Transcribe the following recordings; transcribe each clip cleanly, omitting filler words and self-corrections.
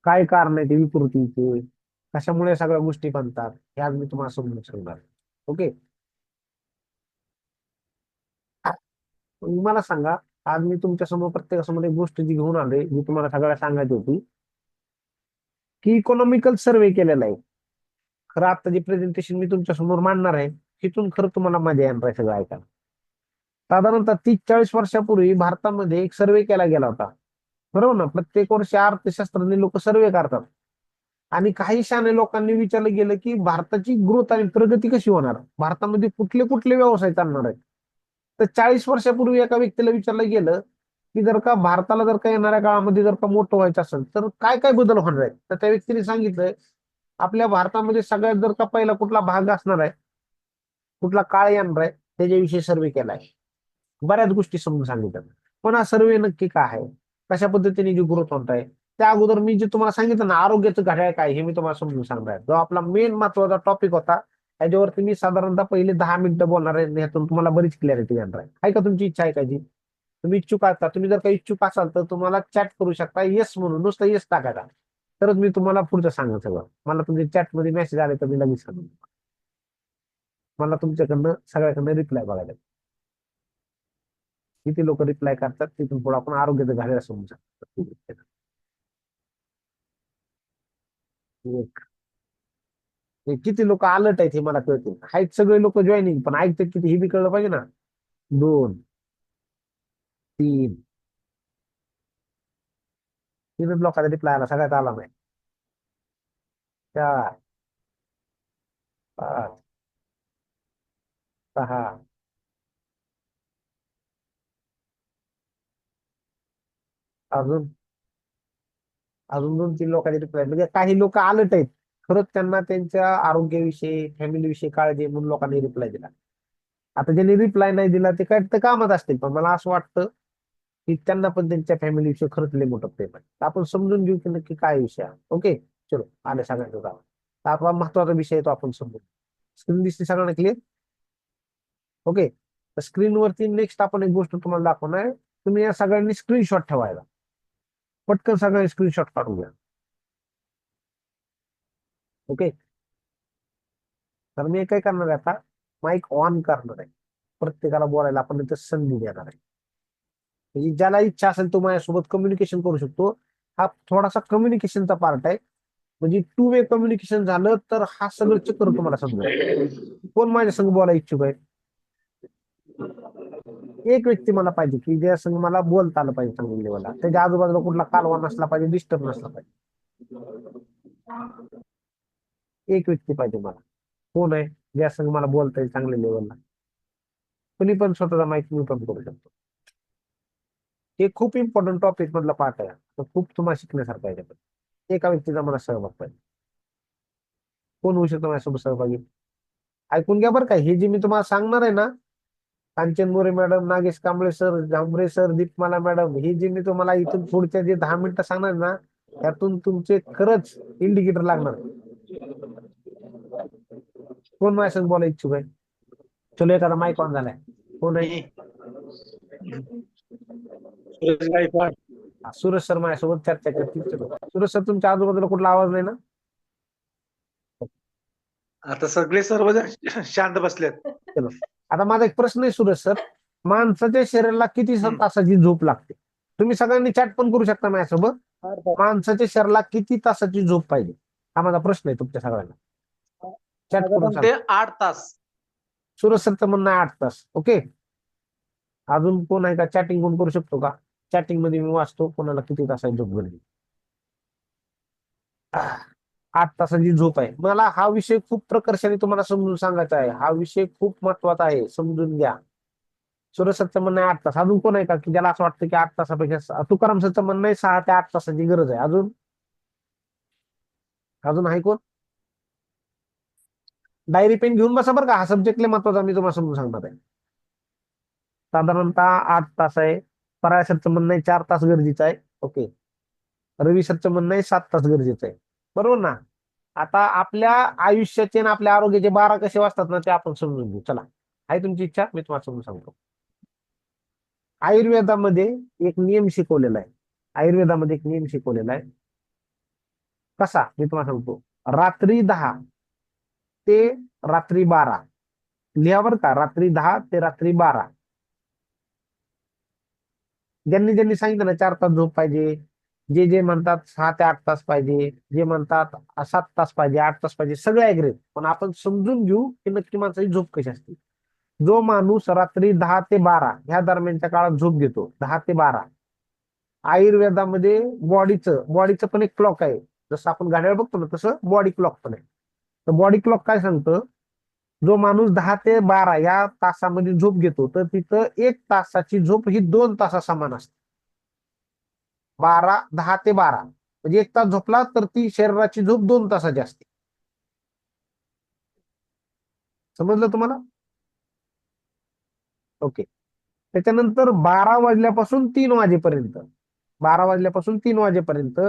काय कारण आहे ते विकृतीचे, कशामुळे सगळ्या गोष्टी बनतात हे आज मी तुम्हाला समजून सांगणार. ओके. मला सांगा, आज मी तुमच्या समोर प्रत्येकासमोर एक गोष्ट जी घेऊन आलोय जी तुम्हाला सगळ्या सांगायची होती, की इकॉनॉमिकल सर्वे केलेला आहे. खरं आता जे प्रेझेंटेशन मी तुमच्या समोर मांडणार आहे तिथून खरं तुम्हाला मजा येणार आहे सगळं ऐकायला. साधारणतः 30-40 वर्षापूर्वी भारतामध्ये एक सर्वे केला गेला होता. बरोबर ना? प्रत्येक वर्षी अर्थशास्त्रज्ञ लोक सर्वे करतात. आणि काही शाणे लोकांनी विचारलं गेलं की भारताची ग्रोथ आणि प्रगती कशी होणार, भारतामध्ये कुठले कुठले व्यवसाय चालणार आहेत. तर 40 वर्षापूर्वी एका व्यक्तीला विचारलं गेलं की जर का भारताला जर का येणाऱ्या काळामध्ये जर का मोठं व्हायचं असेल तर काय काय बदल होणार आहेत. तर त्या व्यक्तीने सांगितलं, आपल्या भारतामध्ये सगळ्यात जर का पहिला कुठला भाग असणार आहे, कुठला काळ येणार आहे, त्याच्याविषयी सर्वे केलाय. बऱ्याच गोष्टी समजून सांगितलं. पण हा सर्वे नक्की काय आहे, कशा पद्धतीने जी ग्रोथ होत आहे, त्या अगोदर मी जे तुम्हाला सांगितलं ना आरोग्याचं घड्याळ काय हे मी तुम्हाला समजून सांगणार आहे. जो आपला मेन महत्वाचा टॉपिक होता त्याच्यावरती मी साधारणतः पहिले 10 मिनिटं बोलणार आहे. यातून तुम्हाला बरीच क्लॅरिटी येणार आहे. आहे का तुमची इच्छा आहे का जी, तुम्ही इच्छुक आहात का? तुम्ही जर काही इच्छुक असाल तर तुम्हाला चॅट करू शकता, येस म्हणून नुसतं येस टाकायचा. तरच मी तुम्हाला पुढचं सांगेन सगळं. मला तुमच्या चॅटमध्ये मेसेज आले तर मी लगेच सांगेन. मला तुमच्याकडनं सगळ्याकडनं रिप्लाय बघायला. किती लोक रिप्लाय करतात तिथून पुढे आपण आरोग्याचं घालायला समजू शकतो. एक हे किती लोक अलर्ट आहेत हे मला कळते. आहेत सगळे लोक जॉईनिंग, पण ऐकतात किती हे बी कळलं पाहिजे ना. 2, 3, 3च लोकांचा रिप्लाय आला, सगळ्यात आला नाही. 4, 5, 6, अजून अजून 2-3 लोकांचे रिप्लाय, म्हणजे काही लोक अलर्ट आहेत. खरंच त्यांना त्यांच्या आरोग्याविषयी फॅमिलीविषयी काळजी आहे म्हणून लोकांनी रिप्लाय दिला. आता ज्यांनी रिप्लाय नाही दिला ते काय तर कामात असतील, पण मला असं वाटतं की त्यांना पण त्यांच्या फॅमिली विषयी खरंच लय मोठं प्रेम आहे. तर आपण समजून घेऊ की नक्की काय विषय आहे. ओके. चलो आले सगळ्यांचं काम. तर आपला महत्वाचा विषय आहे तो आपण समजू. स्क्रीन दिसते सगळ्यांना क्लिअर? ओके. तर स्क्रीनवरती नेक्स्ट आपण एक गोष्ट तुम्हाला दाखवणार आहे. तुम्ही या सगळ्यांनी स्क्रीनशॉट ठेवायला. पटकन सगळ्यांनी स्क्रीनशॉट काढून घ्या. ओके. तर मी काय करणार आहे आता, माईक ऑन करणार आहे. प्रत्येकाला बोलायला आपण इथं संधी देणार आहे. म्हणजे ज्याला इच्छा असेल तो माझ्यासोबत कम्युनिकेशन करू शकतो. हा थोडासा कम्युनिकेशनचा पार्ट आहे. म्हणजे टू वे कम्युनिकेशन झालं तर हा सगळं चित्र तुम्हाला समजेल. कोण माझ्या संग बोलायला इच्छुक आहे? एक व्यक्ती मला पाहिजे की ज्या संग मला बोलता आलं पाहिजे चांगल्या लेवलला, त्याच्या आजूबाजूला कुठला कालवा नसला पाहिजे, डिस्टर्ब नसला पाहिजे. एक व्यक्ती पाहिजे मला. कोण आहे ज्या संग मला बोलता येईल चांगल्या लेवलला? कुणी पण स्वतःचा माहिती म्यूट ऑन करू शकतो. हे खूप इम्पॉर्टंट टॉपिक मधला पार्ट आहे. तर खूप तुम्हाला शिकण्यासारखं आहे त्याच्यात. एका व्यक्तीचा मला सहभाग पाहिजे. कोण होऊ शकतो माझ्यासोबत सहभागी? ऐकून घ्या बरं. काय हे जे मी तुम्हाला सांगणार आहे ना, Kanchan More madam, Nagesh Kamble sir, Zambare sir, Deepmala madam, ही जी मी तुम्हाला इथून पुढच्या जे 10 मिनिटं सांगणार ना, त्यातून तुमचे खरंच इंडिकेटर लागणार. कोण माझ्यासंग बोलायला इच्छुक आहे? चलो एखादा माईक ऑन झालाय. कोण आहे? मी सुरेश गायकवाड. हा, सुरेश सर माझ्यासोबत चर्चा करतील. चलो सुरेश सर, तुमच्या आजूबाजूला कुठला आवाज नाही ना? आता सगळे सर्वजण शांत बसलेत. चलो. आता माझा एक प्रश्न आहे सुरेश सर, माणसाच्या शरीराला किती हम्म. तासाची झोप लागते? तुम्ही सगळ्यांनी चॅट पण करू शकता माझ्यासोबत. माणसाच्या शरीराला किती तासाची झोप पाहिजे, हा माझा प्रश्न आहे तुमच्या सगळ्यांना. चॅट करून साधारण सांग. ते 8 तास. सुरेश सरचं म्हणणं आहे 8 तास. ओके. अजून कोण आहे का? चॅटिंग कोण करू शकतो का? चॅटिंग मध्ये मी वाचतो कोणाला किती तासाची झोप गरजेची. 8 तासाची झोप आहे. मला हा विषय खूप प्रकर्षाने तुम्हाला समजून सांगायचा आहे. हा विषय खूप महत्वाचा आहे, समजून घ्या. सुरेश सरचं म्हणणं आहे 8 तास. अजून कोण आहे का की ज्याला असं वाटतं की 8 तासापेक्षा? तुकाराम सरचं म्हणणं आहे 6 ते 8 तासाची गरज आहे. अजून अजून आहे कोण? डायरी पेन घेऊन बसा बरं का, हा सब्जेक्ट महत्वाचा मी तुम्हाला समजून सांगणार आहे. साधारणतः 8 तास आहे. पराय सरचं म्हणणं आहे 4 तास गरजेचं आहे. ओके. रवी सरचं म्हणणं आहे 7 तास गरजेचं आहे. बरोबर ना? आता आपल्या आयुष्याचे आणि आपल्या आरोग्याचे 12 कसे वाजतात ना ते आपण समजून घेऊ. चला. आहे तुमची इच्छा? मी तुम्हाला समजून सांगतो. आयुर्वेदामध्ये एक नियम शिकवलेला आहे. आयुर्वेदामध्ये एक नियम शिकवलेला आहे. कसा मी तुम्हाला सांगतो. रात्री 10 ते रात्री 12 लिहा बरं का, रात्री 10 ते रात्री 12. ज्यांनी ज्यांनी सांगितलं ना 4 तास झोप पाहिजे, जे जे म्हणतात 6 ते 8 तास पाहिजे, जे म्हणतात 7 तास पाहिजे, 8 तास पाहिजे, सगळे ऍग्री. पण आपण समजून घेऊ की नक्की माणसाची झोप कशी असते. जो माणूस रात्री 10 ते 12 ह्या दरम्यानच्या काळात झोप घेतो, 10 ते 12, आयुर्वेदामध्ये बॉडीचं पण एक क्लॉक आहे. जसं आपण घड्याळ बघतो ना तसं बॉडी क्लॉक पण आहे. तर बॉडी क्लॉक काय सांगतं, जो माणूस 10 ते 12 या तासामध्ये झोप घेतो तर तिथं 1 तासाची झोप ही 2 तासा समान असते. 10 ते 12 म्हणजे 1 तास झोपला तर ती शरीराची झोप 2 तासाची असते. समजलं तुम्हाला? ओके. त्याच्यानंतर 12 वाजल्यापासून 3 वाजेपर्यंत, 12 वाजल्यापासून 3 वाजेपर्यंत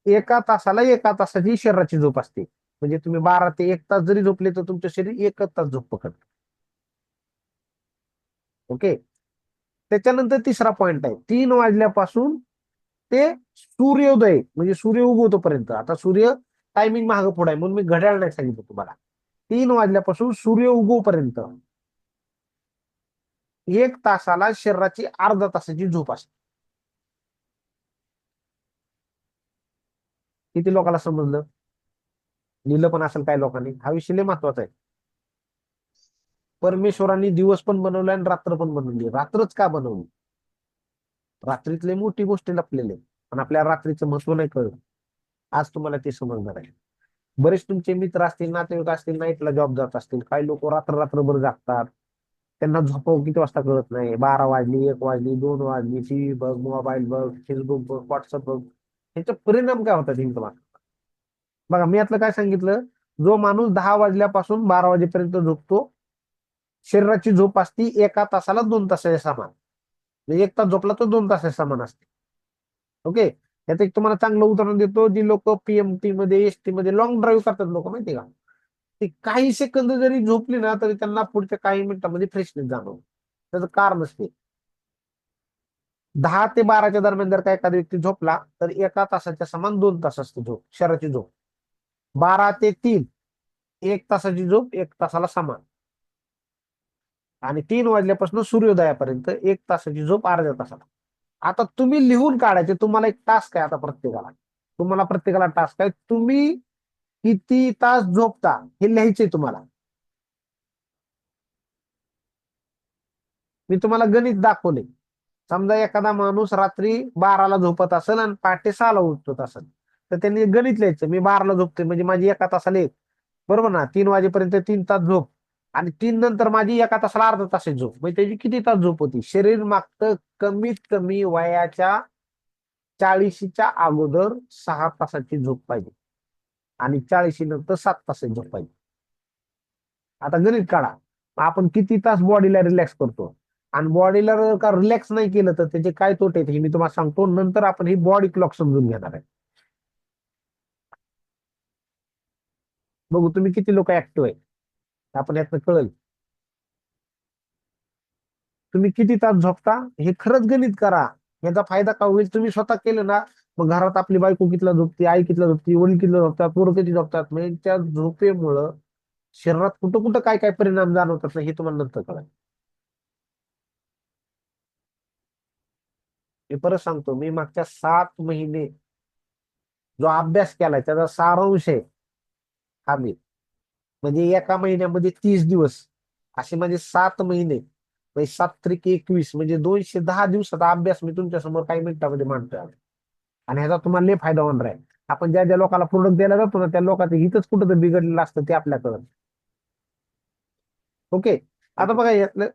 1 तासाला 1 तासाची शरीराची झोप असते. म्हणजे तुम्ही 12 ते 1 तास जरी झोपले तर तुमचं शरीर 1 तास झोप पकडतं. ओके. त्याच्यानंतर तिसरा पॉइंट आहे, 3 वाजल्यापासून ते सूर्योदय म्हणजे सूर्य उगवतोपर्यंत. आता सूर्य टायमिंग मागं पुढे आहे म्हणून मी घड्याळ नाही सांगितलं तुम्हाला. 3 वाजल्यापासून सूर्य उगवपर्यंत 1 तासाला शरीराची अर्धा तासाची झोप असते. किती लोकांना समजलं? लिहिलं पण असेल काही लोकांनी. हा विषय लय महत्वाचा आहे. परमेश्वरांनी दिवस पण बनवला आणि रात्र पण बनवली. रात्रच का बनवली? रात्रीतले मोठी गोष्टी लपलेले, पण आपल्या रात्रीचं महत्व नाही कळत. आज तुम्हाला ते समजणार आहे. बरेच तुमचे मित्र असतील, नातेवाईक असतील, नाईटला जॉब जात असतील. काही लोक रात्रभर जागतात. त्यांना झोपावं किती वाजता कळत नाही. 12 वाजली, 1 वाजली, 2 वाजली, टीव्ही बघ, मोबाईल बघ, फेसबुक बघ, व्हॉट्सअप बघ. ह्याचे परिणाम काय होतात हे तुम्हाला बघा. मी यातलं काय सांगितलं, जो माणूस 10 वाजल्यापासून 12 वाजेपर्यंत झोपतो, शरीराची झोप असती 1 तासाला 2 तासाच्या समान. म्हणजे 1 तास झोपला तर 2 तासाच्या समान असते. ओके. यात एक तुम्हाला चांगलं उदाहरण देतो. जी लोक पीएमटी मध्ये, एसटी मध्ये लॉंग ड्राईव्ह करतात लोक, माहिती का, ती काही सेकंद जरी झोपली ना तरी त्यांना पुढच्या काही मिनिटांमध्ये फ्रेशनेस जाणवतो. त्याचं कारण असते, 10 ते 12च्या दरम्यान जर का एखादा व्यक्ती झोपला तर 1 तासाच्या समान 2 तास असते झोप, शरीराची झोप. 12 ते 3 1 तासाची झोप 1 तासाला समान. आणि 3 वाजल्यापासून सूर्योदयापर्यंत 1 तासाची झोप अर्ध्या तासाला. आता तुम्ही लिहून काढायचे. तुम्हाला एक टास्क आहे आता प्रत्येकाला. तुम्हाला प्रत्येकाला टास्क आहे, तुम्ही किती तास झोपता हे लिहायचंय तुम्हाला. मी तुम्हाला गणित दाखवले. समजा एखादा माणूस रात्री 12ला झोपत असेल आणि पहाटे 6ला उठत असेल, तर त्यांनी गणित लिहायचं. मी 12ला झोपते म्हणजे माझी 1 तासाला एक, बरोबर ना, 3 वाजेपर्यंत 3 तास झोप, आणि 3 नंतर माझी 1 तासाला अर्धा तासाची झोप. म्हणजे त्याची किती तास झोप होती? शरीर मागतं कमीत कमी वयाच्या 40च्या अगोदर 6 तासाची झोप पाहिजे आणि 40 नंतर 7 तासाची झोप पाहिजे. आता गणित काढा. आपण किती तास बॉडीला रिलॅक्स करतो, आणि बॉडीला का रिलॅक्स नाही केलं तर त्याचे काय तोटे आहेत हे मी तुम्हाला सांगतो. नंतर आपण ही बॉडी क्लॉक समजून घेणार आहे. बघू तुम्ही किती लोक ऍक्टिव्ह आहे, आपण यातनं कळेल. तुम्ही किती तास झोपता हे खरंच गणित करा. याचा फायदा काय होईल, तुम्ही स्वतः केलं ना, मग घरात आपली बायको कितीला झोपते, आई कितीला झोपते, वडील कितीला झोपतात, पोरं किती झोपतात, म्हणजे त्या झोपेमुळं शरीरात कुठं कुठं काय काय परिणाम जाणवतात ना हे तुम्हाला नंतर कळेल. मी परत सांगतो, मी मागच्या 7 महिने जो अभ्यास केलाय त्याचा सारांश आहे हा. मी म्हणजे एका महिन्यामध्ये 30 दिवस, असे म्हणजे 7 महिने, म्हणजे 7 त्रिक 21 म्हणजे 210 दिवसाचा अभ्यास मी तुमच्या समोर काही मिनिटांमध्ये मांडतोय. आणि ह्याचा तुम्हाला लय फायदा होणार आहे. आपण ज्या ज्या लोकांना प्रोडक्ट द्यायला जातो ना त्या लोकांचं हितच कुठं तर बिघडलेलं असतं ते आपल्याकडं. ओके. आता बघा यातलं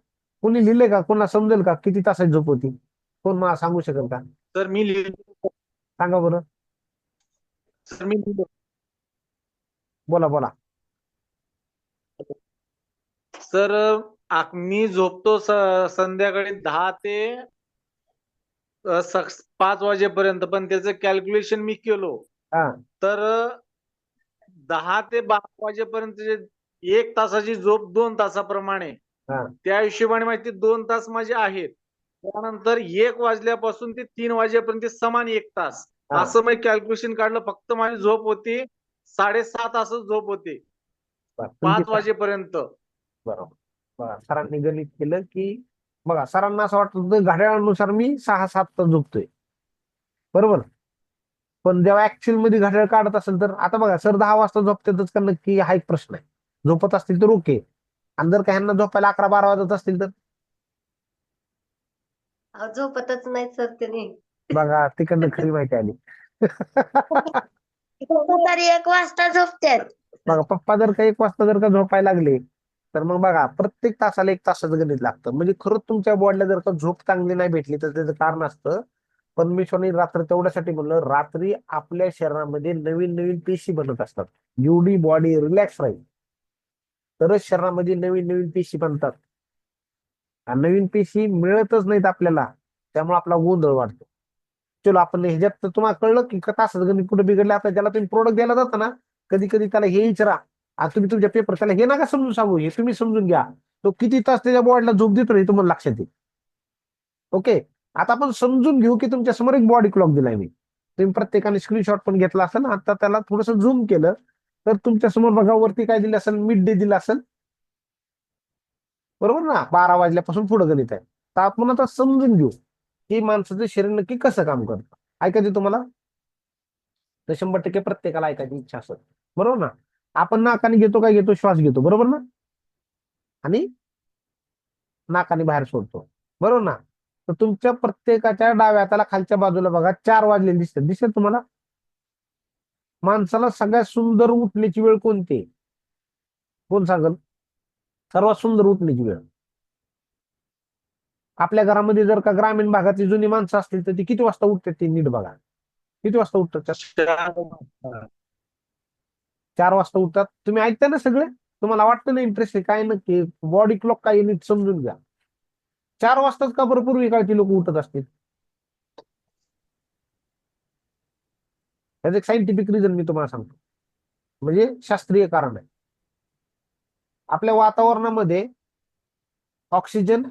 कोणी लिहिलंय का? कोणाला समजेल का किती तासाची झोप होती? कोण मला सांगू शकेल का? सर मी लिहिलं. सांगा बरं. सर मी लिहिलं. बोला बोला. सर मी झोपतो संध्याकाळी 10 ते 5 वाजेपर्यंत, पण त्याचं कॅल्क्युलेशन मी केलो हा तर 10 ते 12 वाजेपर्यंत जे 1 तासाची झोप 2 तासाप्रमाणे, हा त्या हिशोबाने माहिती 2 तास माझे आहेत. त्यानंतर 1 वाजल्यापासून ते 3 वाजेपर्यंत समान 1 तास. हा, असं मी कॅल्क्युलेशन काढलं, फक्त माझी झोप होती 7.5 तासच झोप होती बरं. तुमची 5 वाजेपर्यंत. बरोबर. बघा सरांनी गणित केलं की बघा सरांना असं वाटत होतं घड्याळानुसार मी 6-7 तास झोपतोय, बरोबर. पण जेव्हा ऍक्च्युअल मध्ये घड्याळ काढत असेल तर आता बघा सर 10 वाजता झोपतातच का नक्की, हा एक प्रश्न आहे. झोपत असतील तर ओके, आणि जर काही झोपायला 11-12 वाजत असतील तर अहो, झोपतच नाही सर त्यांनी. बघा तिकडनं खरी माहिती आली. तरी 1 वाजता झोपतात. बघा पप्पा जर का 1 वाजता जर का झोपायला लागले तर मग बघा प्रत्येक तासाला 1 तासाचं गणित लागतं. म्हणजे खरंच तुमच्या बॉडीला जर का झोप चांगली नाही भेटली तर त्याचं कारण असतं. परमेश्वराने रात्र तेवढ्यासाठी म्हणलं, रात्री आपल्या शरीरामध्ये नवीन नवीन पेशी बनत असतात. जेवढी बॉडी रिलॅक्स राहील तरच शरीरामध्ये नवीन नवीन पेशी बनतात. आणि नवीन पेशी मिळतच नाहीत आपल्याला, त्यामुळे आपला गोंधळ वाढतो. चलो आपण ह्याच्यात तर तुम्हाला कळलं की तासाचं गणित कुठे बिघडलं. आता ज्याला तुम्ही प्रोडक्ट द्यायला जाता ना, कधी कधी त्याला हे विचारा, आज तुम्ही तुमच्या पेपर त्याला हे नका समजून सांगू, हे तुम्ही समजून घ्या. तो किती तास त्याच्या बॉडीला झोप देतो हे तुम्हाला लक्षात येईल. ओके, आता आपण समजून घेऊ की तुमच्या समोर एक बॉडी क्लॉक दिलाय मी, तुम्ही प्रत्येकाने स्क्रीनशॉट पण घेतला असेल. आता त्याला थोडस झूम केलं तर तुमच्या समोर बघा वरती काय दिलं असेल, मिड डे दिलं असेल, बरोबर ना. 12 वाजल्यापासून पुढे गणित आहे. तर आपण आता समजून घेऊ की माणसाचं शरीर नक्की कसं काम करतं. ऐकायचं तुम्हाला तर 100% प्रत्येकाला ऐकायची इच्छा असत, बरोबर ना. आपण नाकाने घेतो, काय घेतो, श्वास घेतो, बरोबर ना. आणि नाकाने बाहेर सोडतो, बरोबर ना. तर तुमच्या प्रत्येकाच्या डाव्या हाताला खालच्या बाजूला बघा 4 वाजले दिसतात, दिसतात तुम्हाला. माणसाला सगळ्यात सुंदर उठण्याची वेळ कोणती आहे? कोण सांगल सर्वात सुंदर उठण्याची वेळ? आपल्या घरामध्ये जर का ग्रामीण भागातली जुनी माणसं असतील तर ती किती वाजता उठतात ते नीट बघा. किती वाजता उठतात? 4 वाजता उठतात. तुम्ही ऐकता ना सगळे? तुम्हाला वाटतं ना इंटरेस्ट आहे काय नक्की बॉडी क्लॉक काय नीट समजून घ्या. 4 वाजताच का बरं पूर्वी काळची लोक उठत असतील? त्याचं एक सायंटिफिक रिझन मी तुम्हाला सांगतो, म्हणजे शास्त्रीय कारण आहे. आपल्या वातावरणामध्ये ऑक्सिजन,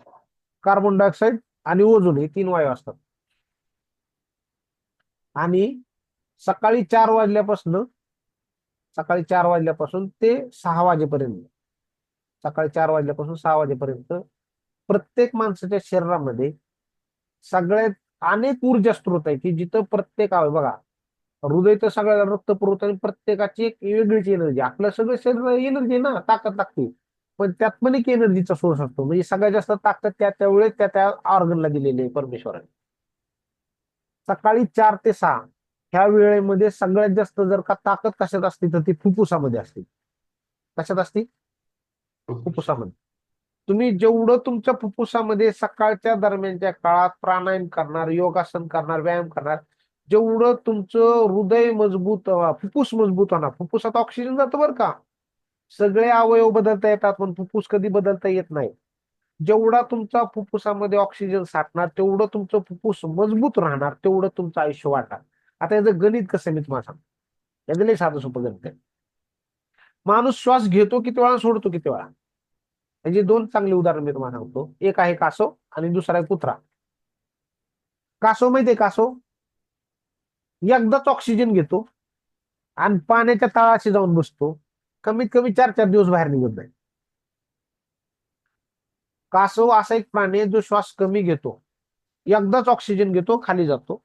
कार्बन डायऑक्साईड आणि ओझोन हे 3 वायू असतात. आणि सकाळी 4 वाजल्यापासून ते 6 वाजेपर्यंत, सकाळी 4 वाजल्यापासून 6 वाजेपर्यंत प्रत्येक माणसाच्या शरीरामध्ये सगळ्यात अनेक ऊर्जा स्त्रोत आहे की जिथं प्रत्येक बघा हृदय तर सगळ्याला रक्त पुरवतं आणि प्रत्येकाची एक वेगळीच एनर्जी. आपलं सगळं शरीर एनर्जी ना, ताकद लागते, पण त्यात पण एक एनर्जीचा सोर्स असतो. म्हणजे सगळ्यात जास्त ताकद त्यावेळेस त्या ऑर्गनला दिलेली आहे परमेश्वराने. सकाळी 4 ते 6 ह्या वेळेमध्ये सगळ्यात जास्त जर का ताकद कशात असते तर ती फुफ्फुसामध्ये असते. कशात असते? फुफ्फुसामध्ये. तुम्ही जेवढं तुमच्या फुफ्फुसामध्ये सकाळच्या दरम्यानच्या काळात प्राणायाम करणार, योगासन करणार, व्यायाम करणार, जेवढं तुमचं हृदय मजबूत, फुफ्फुस मजबूत होणार. फुफ्फुसात ऑक्सिजन जातं बरं का, सगळे अवयव बदलता येतात पण फुफ्फुस कधी बदलता येत नाही. जेवढा तुमचा फुफ्फुसामध्ये ऑक्सिजन साठणार तेवढं तुमचं फुफ्फुस मजबूत राहणार, तेवढं तुमचं आयुष्य वाढणार. आता याचं गणित कसं मी तुम्हाला सांगतो, याचं लय साधं सोपं गणित आहे. माणूस श्वास घेतो किती वेळा, सोडतो किती वेळा. म्हणजे 2 चांगले उदाहरण मी तुम्हाला सांगतो. एक आहे कासव आणि दुसरा आहे कुत्रा. कासव माहितीये, कासव एकदाच ऑक्सिजन घेतो आणि पाण्याच्या तळाशी जाऊन बसतो, कमीत कमी 4-4 दिवस बाहेर निघत नाही. कासव असा एक प्राणी आहे जो श्वास कमी घेतो, एकदाच ऑक्सिजन घेतो, खाली जातो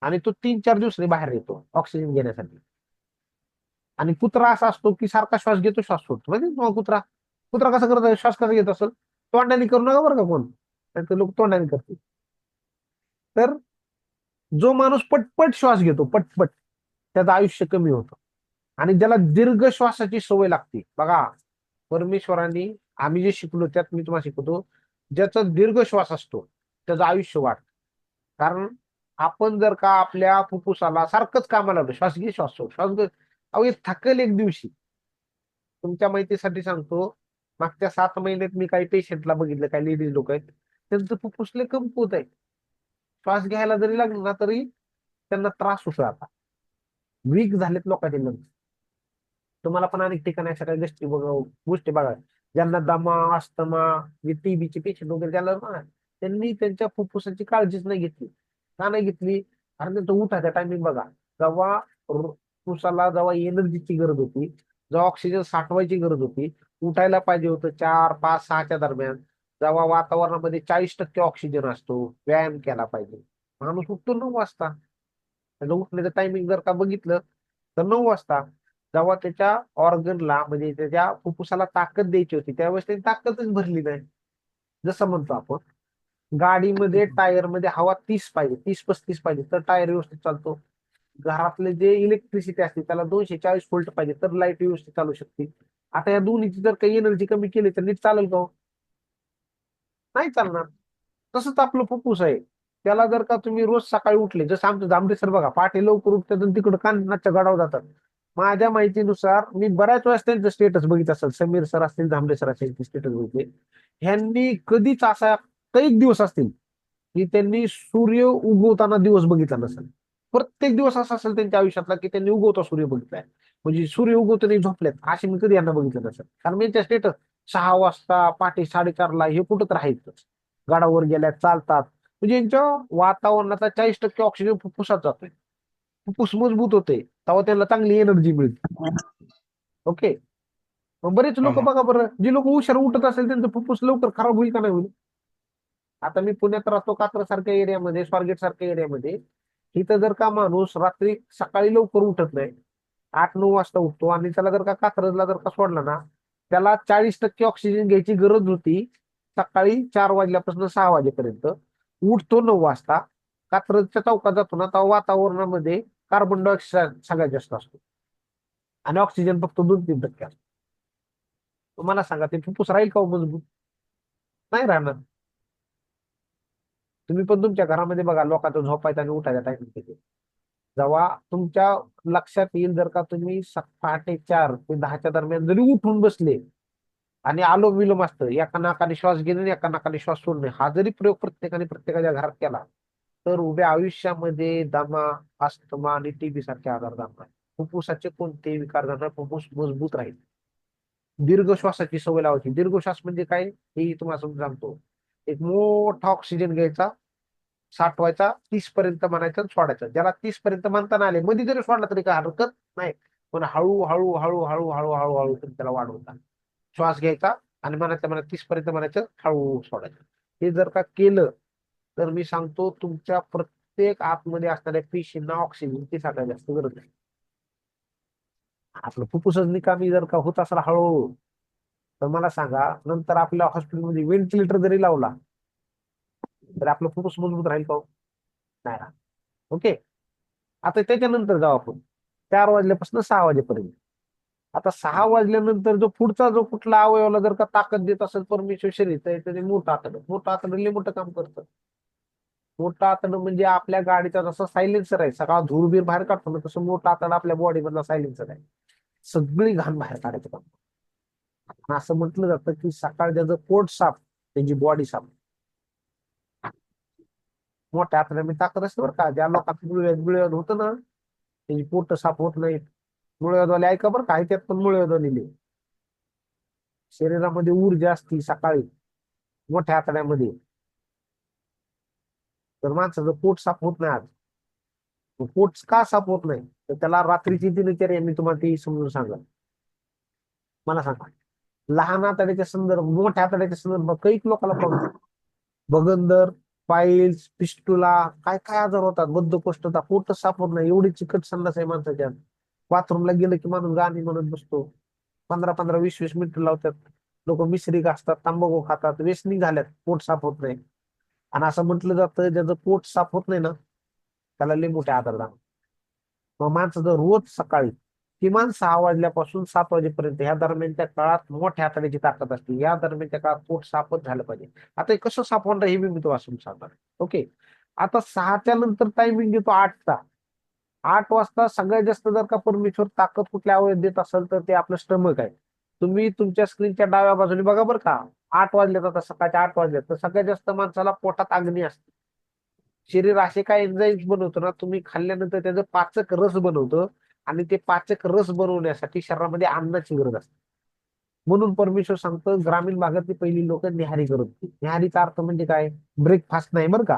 आणि तो 3-4 दिवसांनी बाहेर येतो ऑक्सिजन घेण्यासाठी. आणि कुत्रा असा असतो की सारखा श्वास घेतो, श्वास सोडतो. म्हणजे मग कुत्रा कुत्रा कसा करत श्वास कसा घेत असेल, तोंडाने करू नका बरं का कोण, नाही लोक तोंडाने करतील. तर जो माणूस पटपट श्वास घेतो, पटपट, त्याचं आयुष्य कमी होतं. आणि ज्याला दीर्घ श्वासाची सवय लागते बघा, परमेश्वरांनी आम्ही जे शिकलो त्यात मी तुम्हाला शिकवतो, ज्याचा दीर्घ श्वास असतो त्याचं आयुष्य वाढतं. कारण आपण जर का आपल्या फुफ्फुसाला सारखंच कामाला लावलं, श्वास घे, श्वास सोड, श्वास घे, अहो हे थकेल एक दिवशी. तुमच्या माहितीसाठी सांगतो, मागच्या 7 महिन्यात मी काही पेशंटला बघितलं, काही लेडीज लोक आहेत त्यांचं फुफ्फुस लय कमकुवत आहे. श्वास घ्यायला जरी लागला ना तरी त्यांना त्रास होतो. आता वीक झालेत लोकांचे लंग्स. तुम्हाला पण अनेक ठिकाणी अशा काही गोष्टी बघा, ज्यांना दमा, अस्थमा, टीबीचे पेशंट वगैरे झालं ना, त्यांनी त्यांच्या फुफ्फुसाची काळजीच नाही घेतली. का नाही घेतली? कारण त्यांचं उठायचा टायमिंग बघा, जेव्हा फुफ्फुसाला जेव्हा एनर्जीची गरज होती, जेव्हा ऑक्सिजन साठवायची गरज होती, उठायला पाहिजे होतं 4, 5, 6च्या दरम्यान, जेव्हा वातावरणामध्ये 40% ऑक्सिजन असतो, व्यायाम केला पाहिजे. माणूस उठतो 9 वाजता. त्याचं उठण्याचं टायमिंग जर का बघितलं तर 9 वाजता. जेव्हा त्याच्या ऑर्गनला म्हणजे त्याच्या फुफ्फुसाला ताकद द्यायची होती त्यावेळेस त्यांनी ताकदच भरली नाही. जसं म्हणतो आपण गाडीमध्ये टायरमध्ये हवा 30 पाहिजे, 30-35 पाहिजे तर टायर व्यवस्थित चालतो. घरातले जे इलेक्ट्रिसिटी असते त्याला 240 व्होल्ट पाहिजे तर लाईट व्यवस्थित चालू शकते. आता या दोन्हीची जर काही एनर्जी कमी केली तर नीट चालेल का हो? नाही चालणार. तसंच आपलं फुफ्फुस आहे. त्याला जर का तुम्ही रोज सकाळी उठले, जसं आमचं जांभरे सर बघा पहाटे लवकर उठतात आणि तिकडे कानाच्या गडावर जातात. माझ्या माहितीनुसार मी बऱ्याच वेळेस त्यांचं स्टेटस बघितलं असेल, समीर सर असतील, जांभरे सर असतील, स्टेटस बघितले. ह्यांनी कधीच असा कैक दिवस असतील की त्यांनी सूर्य उगवताना दिवस बघितला नसेल. प्रत्येक दिवस असा असेल त्यांच्या आयुष्यातला की त्यांनी उगवता सूर्य बघितलाय. म्हणजे सूर्य उगवतो नाही झोपल्यात असे मी कधी यांना बघितलं नसेल. कारण त्यांच्या स्टेटस 6 वाजता, पहाटे 4:30ला हे कुठं तर आहेतच. गडावर गेल्या चालतात. म्हणजे यांच्या वातावरणाचा 40% ऑक्सिजन फुफ्फुसात जातोय. फुफ्फुस मजबूत होते तेव्हा त्यांना चांगली एनर्जी मिळते. ओके. मग बरेच हा लोक हा. बघा बरं, जे लोक उशिरा उठत असेल त्यांचं फुफ्फुस लवकर खराब होईल का नाही होईल? आता मी पुण्यात राहतो, कात्र सारख्या एरियामध्ये, स्वारगेट सारख्या एरियामध्ये. इथं जर का माणूस रात्री सकाळी लवकर उठत नाही, 8-9 वाजता उठतो आणि त्याला जर का कात्रजला जर का सोडला ना, त्याला 40% ऑक्सिजन घ्यायची गरज होती सकाळी 4 वाजल्यापासून 6 वाजेपर्यंत. उठतो 9 वाजता, कात्रजच्या चौकात जातो ना तेव्हा वातावरणामध्ये कार्बन डायऑक्साईड सगळ्यात जास्त असतो आणि ऑक्सिजन फक्त 2-3% असतो. तुम्हाला सांगा ते फुफ्फुस राहील का हो मजबूत? नाही राहणार. तुम्ही पण तुमच्या घरामध्ये बघा लोकांचं झोपायचं आणि उठायचा टायमिंग किती. जेव्हा तुमच्या लक्षात येईल जर का तुम्ही पहाटे 4 ते 10च्या दरम्यान जरी उठून बसले आणि आलो विलोम असतं, एका नाकाने श्वास घेणे आणि एका नाकाने श्वास सोडणे, हा जरी प्रयोग प्रत्येकाने प्रत्येकाच्या घरात केला तर उभ्या आयुष्यामध्ये दमा, अस्थमा आणि टीबी सारखे आजार जाणार. फुफ्फुसाचे कोणतेही विकार जाणार, फुफ्फुस मजबूत राहील. दीर्घ श्वासाची सवय लावायची. दीर्घ श्वास म्हणजे काय हे तुम्हाला समजून सांगतो. एक मोठा ऑक्सिजन घ्यायचा, साठवायचा, 30 पर्यंत म्हणायचं आणि सोडायचं. ज्याला 30 पर्यंत म्हणता नाही आले मध्ये जरी सोडला तरी काय हरकत नाही, पण हळूहळू हळूहळू हळूहळू हळू तुम्ही त्याला वाढवता. श्वास घ्यायचा आणि म्हणायचं म्हणा 30 पर्यंत म्हणायचं, हळू सोडायचं. हे जर का केलं तर मी सांगतो तुमच्या प्रत्येक आतमध्ये असणाऱ्या पेशींना ऑक्सिजनची सगळ्यात जास्त गरज आहे. आपलं फुफ्फुसच निकामी जर का होत असेल हळूहळू तर मला सांगा नंतर आपल्या हॉस्पिटलमध्ये व्हेंटिलेटर जरी लावला तर आपलं फुफ्फुस मजबूत राहील का हो? नाही राहत. ओके. आता त्याच्यानंतर जाऊ आपण 4 वाजल्यापासून 6 वाजेपर्यंत. आता 6 वाजल्यानंतर जो पुढचा जो कुठला अवयवाला जर का ताकद देत असेल परमेश्वर शरीर तर त्याने मोठं आतडं. मोठं आतडं लय मोठं काम करतं. मोठं आतडं म्हणजे आपल्या गाडीचा जसा सायलेन्सर आहे, सगळा धूरबीर बाहेर काढतो ना, तसं मोठं आतडं आपल्या बॉडी मधला सायलेन्सर आहे. सगळी घाण बाहेर काढायचं काम. आणि असं म्हटलं जातं की सकाळ त्याचं पोट साफ, त्यांची बॉडी साफ. मोठ्या आतड्यामध्ये ताकद असते बरं का. ज्या लोकांचं मुळव्याध होतं ना त्यांची पोट साफ होत नाहीत. मुळव्याधवाले ऐका बरं का, त्यात पण मुळव्याधवाले शरीरामध्ये ऊर्जा असती सकाळी मोठ्या आतड्यामध्ये, तर माणसाचं पोट साफ होत नाही. आज पोट का साफ होत नाही तर त्याला रात्रीची दिनचर्या मी तुम्हाला ती समजून सांगा. मला सांगा, लहान आतड्याच्या संदर्भ मोठ्या आतड्याच्या संदर्भात काही लोकांना प्रॉब्लेम, बगंदर, पाईल्स, पिस्टुला, काय काय आजार होतात, बद्धकोष्ठता, पोटच साफ होत नाही. एवढी चिकट संडास आहे माणसाच्या. बाथरूमला गेलं की माणूस गाणी म्हणत बसतो. 15-15, 20-20 मिनिटं लावतात. लोक मिसरी घासतात, तंबाखू खातात, व्यसनी झाल्यात, पोट साफ होत नाही. आणि असं म्हटलं जातं ज्याचं पोट साफ होत नाही ना त्याला लय मोठे आजार जाणार. मग माणसाचं रोज सकाळी किमान 6 वाजल्यापासून 7 वाजेपर्यंत या दरम्यानच्या काळात मोठ्या आतड्याची ताकद असते. या दरम्यानच्या काळात पोट साफच झालं पाहिजे. आता हे कसं साफ होणार हे मी तुम्हाला सांगणार. ओके. आता 6च्या नंतर टायमिंग देतो 8चा. 8 वाजता सगळ्यात जास्त जर का परमेश्वर ताकद कुठल्या अवयवात देत असेल तर ते आपलं स्टमक आहे. तुम्ही तुमच्या स्क्रीनच्या डाव्या बाजूने बघा बरं का, 8 वाजल्यात, आता सकाळच्या 8 वाजल्यात तर सगळ्यात जास्त माणसाला पोटात अग्नी असते. शरीर असे काय एन्झाईम्स बनवतं ना, तुम्ही खाल्ल्यानंतर त्याचं पाचक रस बनवतं आणि ते पाचक रस बनवण्यासाठी शरीरामध्ये अन्नाची गरज असते. म्हणून परमेश्वर सांगतं ग्रामीण भागातली पहिली लोक निहारी करत होती. निहारीचा अर्थ म्हणजे काय, ब्रेकफास्ट नाही बरं का.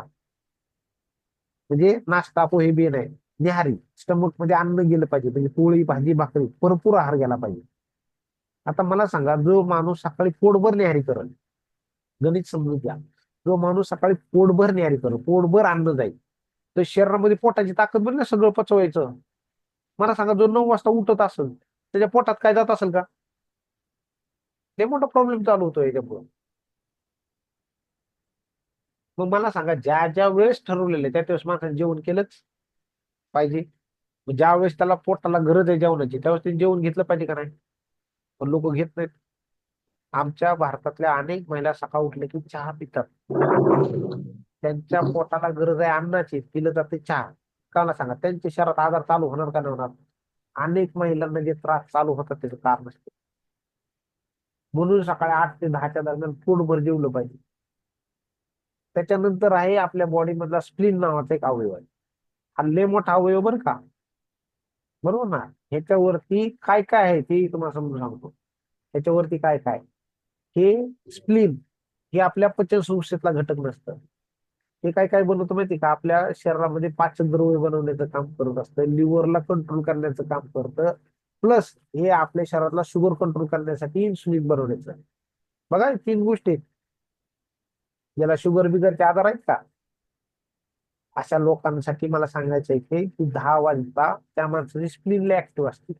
म्हणजे नाश्ता पोहे बी नाही, न्याहारी स्टमक मध्ये अन्न गेलं पाहिजे, म्हणजे पोळी भाजी भाकरी भरपूर आहार गेला पाहिजे. आता मला सांगा, जो माणूस सकाळी पोटभर न्याहारी करेल, गणित समजून घ्या, जो माणूस सकाळी पोटभर न्याहारी करेल, पोटभर अन्न जाईल, तर शरीरामध्ये पोटाची ताकद बन ना सगळं पचवायचं. मला सांगा, जो 9 वाजता उठत असेल त्याच्या पोटात काय जात असेल का? ते मोठा प्रॉब्लेम चालू होतोय याच्यामुळे. मग मला सांगा, ज्या ज्या वेळेस ठरवलेलं आहे त्या त्यावेळेस माणसाने जेवण केलंच पाहिजे. मग ज्या वेळेस त्याला पोटाला गरज आहे जेवणाची त्यावेळेस त्यांनी जेवण घेतलं पाहिजे का नाही? पण लोक घेत नाहीत. आमच्या भारतातल्या अनेक महिला सकाळ उठले की चहा पितात. त्यांच्या पोटाला गरज आहे अन्नाची, पिलं जाते चहा. का मला सांगा, त्यांच्या शरीरात आजार चालू होणार का नाही होणार? अनेक महिलांना जे त्रास चालू होतात त्याचं कारण असते. म्हणून सकाळी 8 ते 10च्या दरम्यान पोटभर जेवलं पाहिजे. त्याच्यानंतर आहे आपल्या बॉडी मधला स्प्लीन नावाचा एक अवयव आहे. हा लय मोठा अवयव बरं का, बरोबर ना? ह्याच्यावरती काय काय आहे ते तुम्हाला समजून सांगतो. ह्याच्यावरती काय काय, हे स्प्लीन हे आपल्या पचन संस्थेतला घटक नसतं. हे काय काय बनवतं माहिती का? आपल्या शरीरामध्ये पाचक द्रव्य बनवण्याचं काम करत असतं, लिव्हरला कंट्रोल करण्याचं काम करतं, प्लस हे आपल्या शरीरातला शुगर कंट्रोल करण्यासाठी इन्सुलिन बनवण्याचं. बघा, 3 गोष्टी आहेत. ज्याला शुगर बिगरचे आजार आहेत का, अशा लोकांसाठी मला सांगायचं आहे की 10 वाजता त्या माणसाची स्प्लीन ऍक्टिव्ह असते.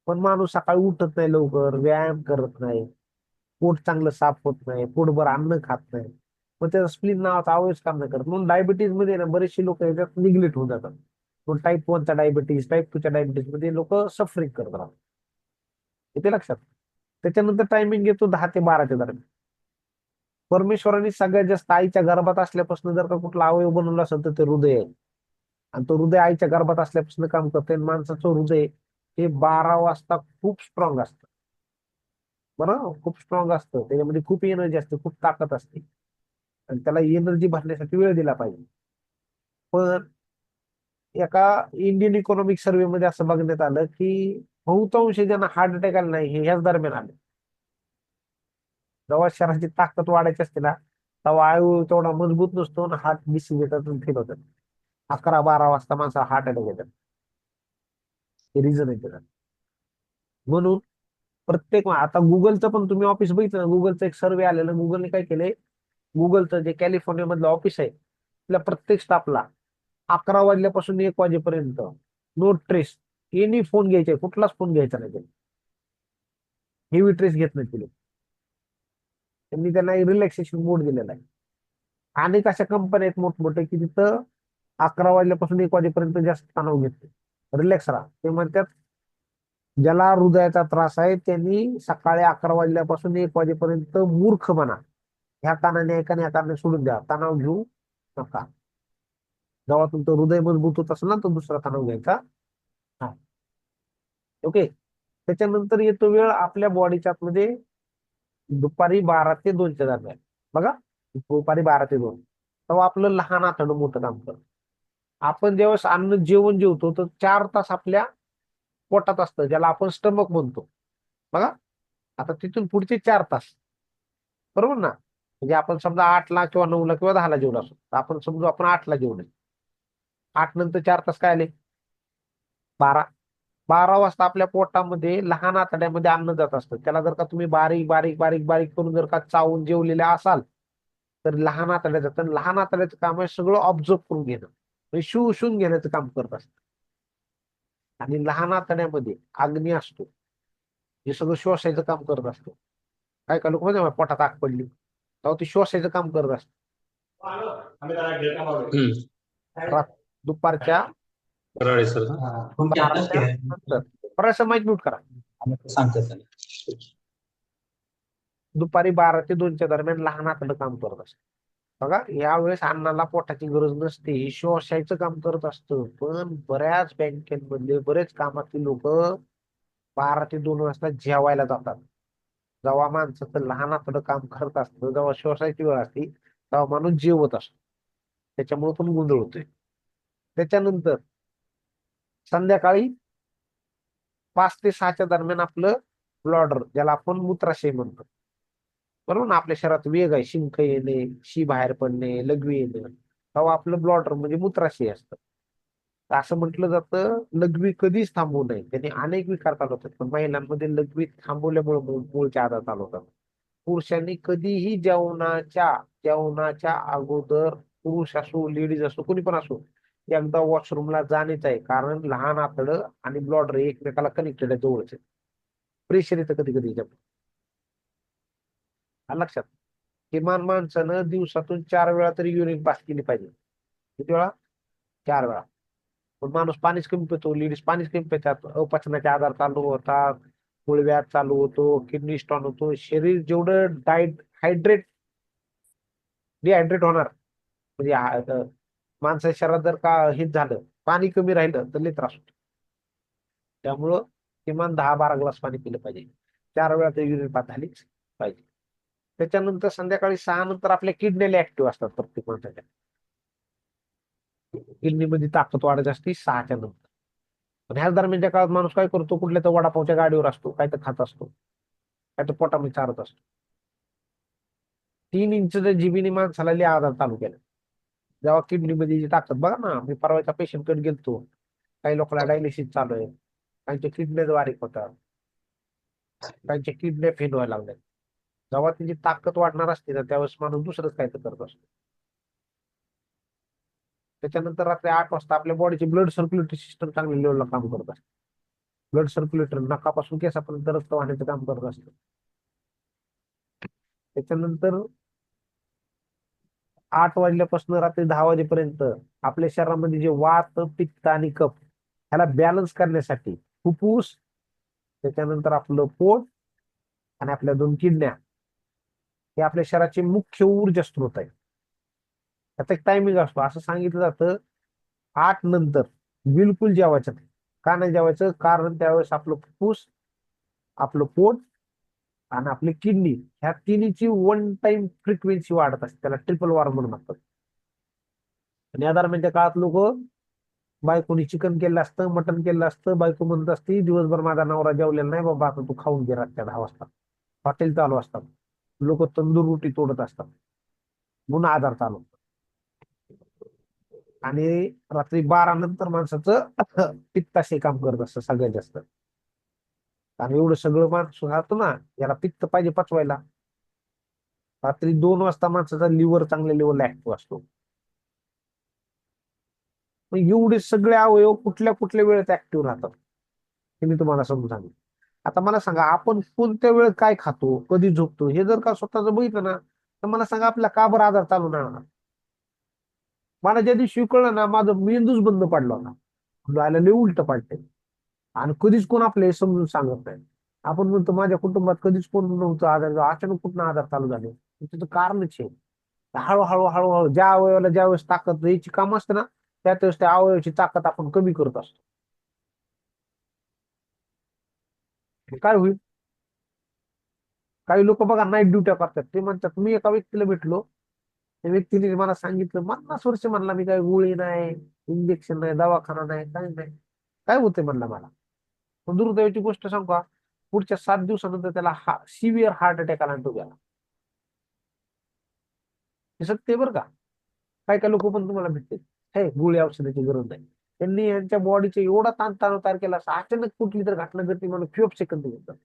पण माणूस सकाळी उठत नाही लवकर, व्यायाम करत नाही, पोट चांगलं साफ होत नाही, पोटभर अन्न खात नाही, मग त्याचा स्प्लीन नावाचा अवयव काम नाही करत. म्हणून डायबिटीज मध्ये ना बरेचसे लोक याच्यात निग्लेक्ट होऊन जातात. मग टाईप 1चा डायबिटीज, टाईप 2च्या डायबिटीज मध्ये लोक सफरिंग करत राहतात. येते लक्षात? त्याच्यानंतर टायमिंग येतो 10 ते 12च्या दरम्यान. परमेश्वराने सगळ्यात जास्त आईच्या गर्भात असल्यापासून जर का कुठला अवयव बनवला असेल तर ते हृदय आहे. आणि तो हृदय आईच्या गर्भात असल्यापासून काम करते. आणि माणसाचं हृदय हे 12 वाजता खूप स्ट्रॉंग असतं. बरं, खूप स्ट्रॉंग असतं, त्याच्यामध्ये खूप एनर्जी असते, खूप ताकद असते, आणि त्याला एनर्जी भरण्यासाठी वेळ दिला पाहिजे. पण एका इंडियन इकॉनॉमिक सर्व्हे मध्ये असं बघण्यात आलं की बहुतांश ज्यांना हार्ट अटॅक आला नाही हे ह्याच दरम्यान आले. जेव्हा शरीराची ताकद वाढायची असते ना, तेव्हा आयु तेवढा मजबूत नसतो आणि हार्ट डिसीज येतात आणि फेल होतात. 11-12 वाजता माणसाला हार्ट अटॅक येतात. हे रिझन आहे त्याचं. म्हणून प्रत्येक आता गुगलचं पण तुम्ही ऑफिस बघितलं ना, गुगलचं एक सर्व्हे आलेला. गुगलने काय केलंय, गुगलचं जे कॅलिफोर्निया मधलं ऑफिस आहे तिथल्या प्रत्येक स्टाफला 11 वाजल्यापासून 1 वाजेपर्यंत नो ट्रेस एनी फोन घ्यायचे, कुठलाच फोन घ्यायचा नाही. हेवी ट्रेस घेत नाही तुला. त्यांनी त्यांना रिलॅक्सेशन मोड दिलेला आहे. अनेक अशा कंपन्या आहेत मोठमोठे की तिथं 11 वाजल्यापासून 1 वाजेपर्यंत जास्त तणाव घेते, रिलॅक्स राहा. ते म्हणतात ज्याला हृदयाचा त्रास आहे त्यांनी सकाळी 11 वाजल्यापासून 1 वाजेपर्यंत मूर्खपणा, ह्या कानाने ऐका ह्या कानाने सोडून द्या, तणाव घेऊ नका. जेव्हा तुमचं हृदय मजबूत होत असेल ना तर दुसरा तणाव घ्यायचा. हा, ओके. त्याच्यानंतर येतो वेळ आपल्या बॉडीच्या आतमध्ये दुपारी 12 ते 2च्या दरम्यान. बघा, दुपारी 12 ते 2 तेव्हा आपलं लहान आतडं मोठं काम करतं. आपण जेव्हा अन्न जेवण जेवतो तर 4 तास आपल्या पोटात असतं, ज्याला आपण स्टमक म्हणतो. बघा, आता तिथून पुढचे 4 तास, बरोबर ना? म्हणजे आपण समजा 8ला किंवा 9ला किंवा 10ला जेवलो असतो, तर आपण समजू आपण 8ला जेवण, 8 नंतर 4 तास काय आले? 12. 12 वाजता आपल्या पोटामध्ये लहान आतड्यामध्ये अन्न जात असतं. त्याला जर का तुम्ही बारीक बारीक बारीक बारीक करून जर का चावून जेवलेले असाल तर लहान आतड्यात जातं. लहान आतड्याचं काम आहे सगळं ऑब्झर्व करून घेणं, म्हणजे शोषून घेण्याचं काम करत असतं. आणि लहान आतड्यामध्ये अग्नी असतो, हे सगळं श्वासाचं काम करत असतो. काय काय लोक म्हणजे पोटात आग पडली तेव्हा ते श्वासाचं काम करत असतं. दुपारच्या बरोबर सर. 12च्या नंतर बराचसा माईक म्यूट करा. दुपारी 12 ते 2च्या दरम्यान लहान आतडं काम करत असतं. बघा, यावेळेस अन्नाला पोटाची गरज नसते, हे श्वासाचं काम करत असतं. पण बऱ्याच बँकेमधले बरेच कामातली लोक 12 ते 2 वाजता जेवायला जातात. जेव्हा माणसाचं लहान आतडं काम करत असतं, जेव्हा श्वासाची वेळ असते तेव्हा माणूस जेवत असतो. त्याच्यामुळे पण गोंधळ होतोय. त्याच्यानंतर संध्याकाळी 5 ते 6च्या दरम्यान आपलं ब्लॉडर, ज्याला आपण मूत्राशय म्हणतो, बरोबर ना? आपल्या शरीरात वेग आहे, शिंक येणे, शी बाहेर पडणे, लघवी येणे. तेव्हा आपलं ब्लॉडर म्हणजे मूत्राशय असतं. तर असं म्हटलं जातं लघवी कधीच थांबवू नये, त्याने अनेक विकार चालवतात, पण महिलांमध्ये लघवी थांबवल्यामुळे मूळचे आजार चालवतात. पुरुषांनी कधीही जेवणाच्या अगोदर, पुरुष असो लेडीज असो कोणी पण असो, एकदा वॉशरूमला जाणेच आहे, कारण लहान आतडं आणि ब्लॉडर एकमेकाला कनेक्टेड आहे, जवळच आहे. प्रेशर येतं कधी कधी याच्यात. आलं लक्षात? किमान माणसानं दिवसातून 4 वेळा तरी युरिन पास केली पाहिजे. किती वेळा? 4 वेळा. पण माणूस पाणीच कमी पितो, लेडीज पाणीच कमी पितात, अपचनाचे आजार चालू होतात, मूळव्याध चालू होतो, किडनी स्टोन होतो. शरीर जेवढं डिहायड्रेट होणार, म्हणजे माणसाच्या शरीरात जर का हेच झालं, पाणी कमी राहिलं तर लय त्रास होतो. त्यामुळं किमान 10-12 ग्लास पाणी पिलं पाहिजे. 4 वेळा तर युरिन पास झालीच पाहिजे. त्याच्यानंतर संध्याकाळी 6 नंतर आपल्या किडनीला ऍक्टिव्ह असतात प्रत्येक माणसाच्या. किडनीमध्ये ताकद वाढत असते 6च्या नंतर. पण ह्याच दरम्यानच्या काळात माणूस काय करतो, कुठल्या तर वडापावच्या गाडीवर असतो, काय तर खात असतो, काय तर पोटामध्ये चारत असतो. 3 इंचच्या जिबीने माणसाला लय आजार चालू केला. जेव्हा किडनीमध्ये जी ताकद, बघा ना, मी परवाच्या पेशंटकडे गेलतो, काही लोकांना डायलिसिस चालू आहे, काहींच्या किडन्या बारीक होतात, काहींच्या किडन्या फेल व्हायला लागल्या. जेव्हा त्यांची ताकद वाढणार असते ना, त्यावेळेस माणूस दुसरंच काय तर करत असतो. त्याच्यानंतर रात्री 8 वाजता आपल्या बॉडीची ब्लड सर्क्युलेटरी सिस्टम चांगल्या लेवलला काम करत असते. ब्लड सर्क्युलेटर नकापासून केसापर्यंत रक्त वाहण्याचं काम करत असतं. त्याच्यानंतर 8 वाजल्यापासून रात्री 10 वाजेपर्यंत आपल्या शरीरामध्ये जे वात, पित्त आणि कफ ह्याला बॅलन्स करण्यासाठी फुफ्फुस, त्याच्यानंतर आपलं पोट आणि आपल्या 2 किडन्या हे आपल्या शरीराचे मुख्य ऊर्जा स्रोत आहे. त्याचा एक टायमिंग असतो, असं सांगितलं जातं 8 नंतर बिलकुल जेवायचं नाही. का नाही जेवायचं? कारण त्यावेळेस आपलं फुफ्फुस, आपलं पोट आणि आपली किडनी ह्या तिन्हीची वन टाइम फ्रिक्वेन्सी वाढत असते, त्याला ट्रिपल वॉर म्हणून म्हणतात. आणि या दरम्यानच्या काळात लोक, बायकोनी चिकन केलं असतं, मटन केलं असतं, बायको म्हणत असती दिवसभर माझा नवरा जेवलेला नाही बाबा, आता तू खाऊन घे रातच्या 10 वाजता. हॉटेल चालू असतात, लोक तंदूर रोटी तोडत असतात, गुन्हा आजार चालू. आणि रात्री 12 नंतर माणसाचं पित्ताशय काम करत असतं सगळ्यात जास्त. आणि एवढं सगळं माणूस राहतो ना, याला पित्त पाहिजे पचवायला. रात्री 2 वाजता माणसाचा लिव्हर चांगल्या लेवलला ऍक्टिव्ह असतो. मग एवढे सगळे अवयव कुठल्या कुठल्या वेळेत ऍक्टिव्ह राहतात हे मी तुम्हाला समजून सांगेन. आता मला सांगा, आपण कोणत्या वेळेत काय खातो, कधी झोपतो, हे जर का स्वतःच बघितलं ना, तर मला सांगा आपला का बरं आजार चालू नाही होणार? मला ज्या दिवशी कळलं ना, माझं मेंदूच बंद पडला होता, डोळ्याला लय उलट पडते. आणि कधीच कोण आपल्याला हे समजून सांगत नाही. आपण म्हणतो माझ्या कुटुंबात कधीच कोण नव्हतं आजार, अचानक कुठं आजार चालू झाले. त्याचं कारणच आहे, हळूहळू हळूहळू ज्या अवयवाला ज्यावेळेस ताकद द्यायची काम असते ना, त्यावेळेस त्या अवयवाची ताकद आपण कमी करत असतो. काय होईल? काही लोक बघा नाईट ड्युट्या करतात, ते म्हणतात, मी एका व्यक्तीला भेटलो, त्या व्यक्तीने मला सांगितलं 50 वर्ष म्हणला मी काय गोळी नाही, इंजेक्शन नाही, दवाखाना नाही, काही नाही, काय होतंय म्हणला मला. पण दुर्दैवाची गोष्ट सांगू का, पुढच्या 7 दिवसानंतर त्याला सिव्हिअर हार्ट अटॅक आला आणि तो गेला. हे सत्य आहे बरं का. काय काय लोक पण तुम्हाला भेटते, हे गोळी औषधाची गरज नाही, त्यांनी यांच्या बॉडीचा एवढा ताण तयार केला असं, अचानक कुठली तर घटना घडली म्हणून फ्यू ऑफ सेकंद घेतात.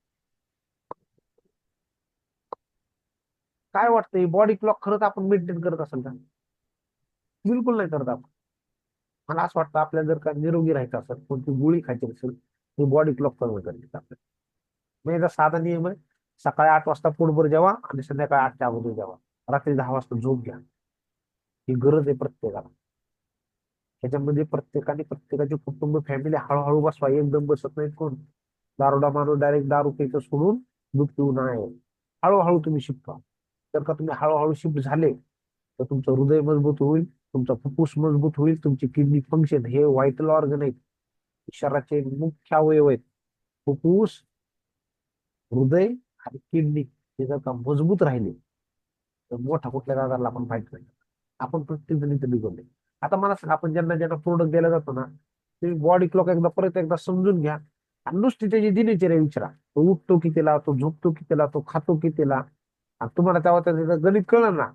काय वाटतं, बॉडी क्लॉक खरंच आपण मेंटेन करत असेल का? बिलकुल नाही करत आपण. मला असं वाटतं आपल्याला जर का निरोगी राहायचं असेल, कोणती गोळी खायची असेल, ती बॉडी क्लॉक करणं गरजेचं आपल्याला. म्हणजे याचा साधा नियम आहे, सकाळी 8 वाजता पोटभर जेवा आणि संध्याकाळी 8च्या अगोदर जेवा, रात्री 10 वाजता झोप घ्या. ही गरज आहे प्रत्येकाला. त्याच्यामध्ये प्रत्येकाने प्रत्येकाची कुटुंब फॅमिली हळूहळू बसवा, एकदम बसत नाहीत कोण. दारुडा माणूस डायरेक्ट दारू प्यायचं सोडून दूध पिऊ नये, हळूहळू तुम्ही शिफ्ट व्हा. जर का तुम्ही हळूहळू शिफ्ट झाले तर तुमचं हृदय मजबूत होईल, तुमचा फुफ्फुस मजबूत होईल, तुमची किडनी फंक्शन, हे व्हायटल ऑर्गन आहेत, शरीराचे मुख्य अवयव आहेत. फुफ्फुस, हृदय आणि किडनी हे जर का मजबूत राहिले तर मोठा कुठल्या आजारला आपण फाईट नाही. आपण प्रत्येक जण इथे बिघडले. आता मला सांगा, आपण ज्यांना ज्यांना प्रोडक्ट द्यायला जातो ना, ते बॉडी क्लॉक परत एकदा समजून घ्या आणि नुसती त्याची दिनचर्या विचारा, तो उठतो कितीला, तो झोपतो कितीला, तो खातो कितीला. आणि तुम्हाला तेव्हा त्याचं गणित कळलं ना,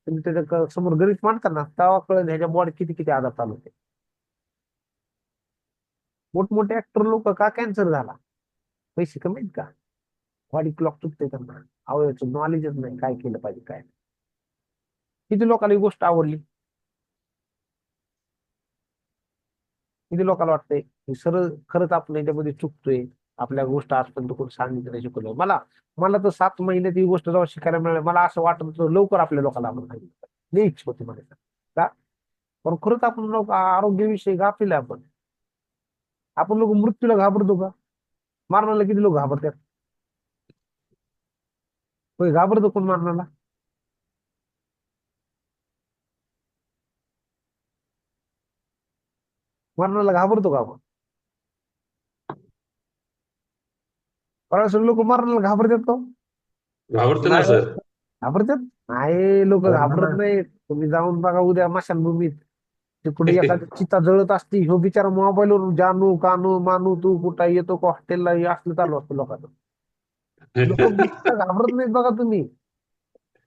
तुम्ही त्याच्या समोर गणित मांडता ना तेव्हा कळेल ह्याच्या बॉडी किती किती आजार चालू होते. मोठमोठे ऍक्टर लोक का कॅन्सर झाला? पैसे कमी आहेत का? बॉडी क्लॉक चुकते त्यांना, अवयवाचं नॉलेजच नाही काय केलं पाहिजे काय नाही. किती लोकांना ही गोष्ट आवडली? किती लोकांना वाटतंय की सरळ खरंच आपण याच्यामध्ये चुकतोय, आपल्या गोष्ट आजपर्यंत कोणी सांगितलं नाही, शिकवलं. मला मला तर 7 महिन्यात ही गोष्ट जेव्हा शिकायला मिळाली मला असं वाटत होतं लवकर आपल्या लोकांना आपण सांगितलं. लई इच्छा होती मला का, पण खरंच आपण लोक आरोग्याविषयी गाफील आहे आपण. आपण लोक मृत्यूला घाबरतो का? मरणाला किती लोक घाबरतात? होय, घाबरतो कोण मरणाला? मरणाला घाबरतो का आपण? लोक मरणाला घाबरतात का? घाबरतो ना नाही सर. घाबरतात? नाही, लोक हो घाबरत ना. नाहीत. तुम्ही जाऊन बघा उद्या स्मशानभूमीत, तिकडे एखादी चिता जळत असती, ह्यो बिचारा मोबाईलवर जानू कानू मानू तू कुठं येतो का हॉस्टेलला, हे असलं चालू असतं लोकांचं. लोक घाबरत नाहीत बघा तुम्ही.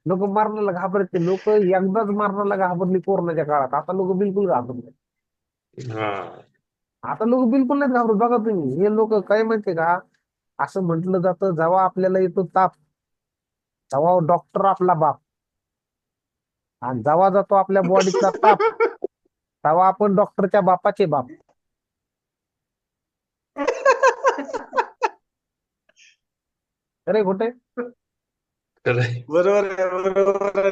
लोक मरणाला घाबरते. लोक एकदाच मरणाला घाबरली कोरोनाच्या काळात, आता लोक बिलकुल घाबरत नाही. हा. आता लोक बिलकुल नाहीत घाबरत बघा तुम्ही. हे लोक काय माहितीये का, असं म्हटलं जातं जेव्हा आपल्याला येतो ताप तेव्हा डॉक्टर आपला बाप, आणि जेव्हा जातो आपल्या बॉडीतला ताप तेव्हा आपण डॉक्टरच्या बापाचे बाप. अरे खोटे? खरंय. बरोबर आहे, बरोबर आहे.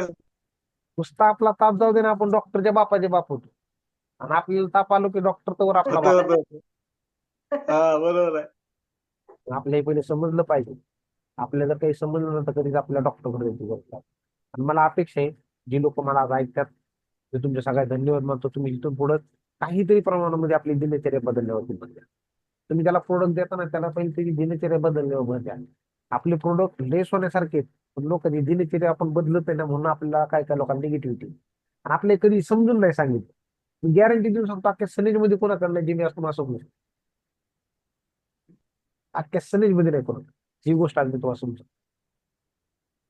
नुसता आपला ताप जाऊ दे ना, आपण डॉक्टरच्या बापाचे बाप होतो. आणि आपल्याला ताप आलो की डॉक्टर तर आपला होतं, बाप. होतं. हा, बरोबर आहे. आपल्या हे पहिले समजलं पाहिजे. आपल्याला जर काही समजलं नव्हतं कधीच आपल्या डॉक्टरकडे जायची गरज नाही. आणि मला अपेक्षा आहे जी लोक मला आज ऐकतात ते तुमच्या सगळ्या धन्यवाद मानतो. तुम्ही इथून पुढे काहीतरी प्रमाणामध्ये आपली दिनचर्या बदलण्यावरती भर द्या. तुम्ही त्याला प्रोडक्ट देता ना त्याला पहिले त्याची दिनचर्या बदलण्यावर भर द्या. आपले प्रोडक्ट लेस होण्यासारखे आहेत, पण लोकांची दिनचर्या आपण बदलत आहे ना म्हणून आपल्याला काय काय लोकांना निगेटिव्हिटी, आणि आपले कधी समजून नाही सांगितलं. मी गॅरंटी देऊन सांगतो अख्ख्या सनेजमध्ये कोणाकडनं जिमी असतो असं नाही. अख्ख्या सनेजमध्ये नाही कोणा ही गोष्ट अगदी तुम्हाला समजा.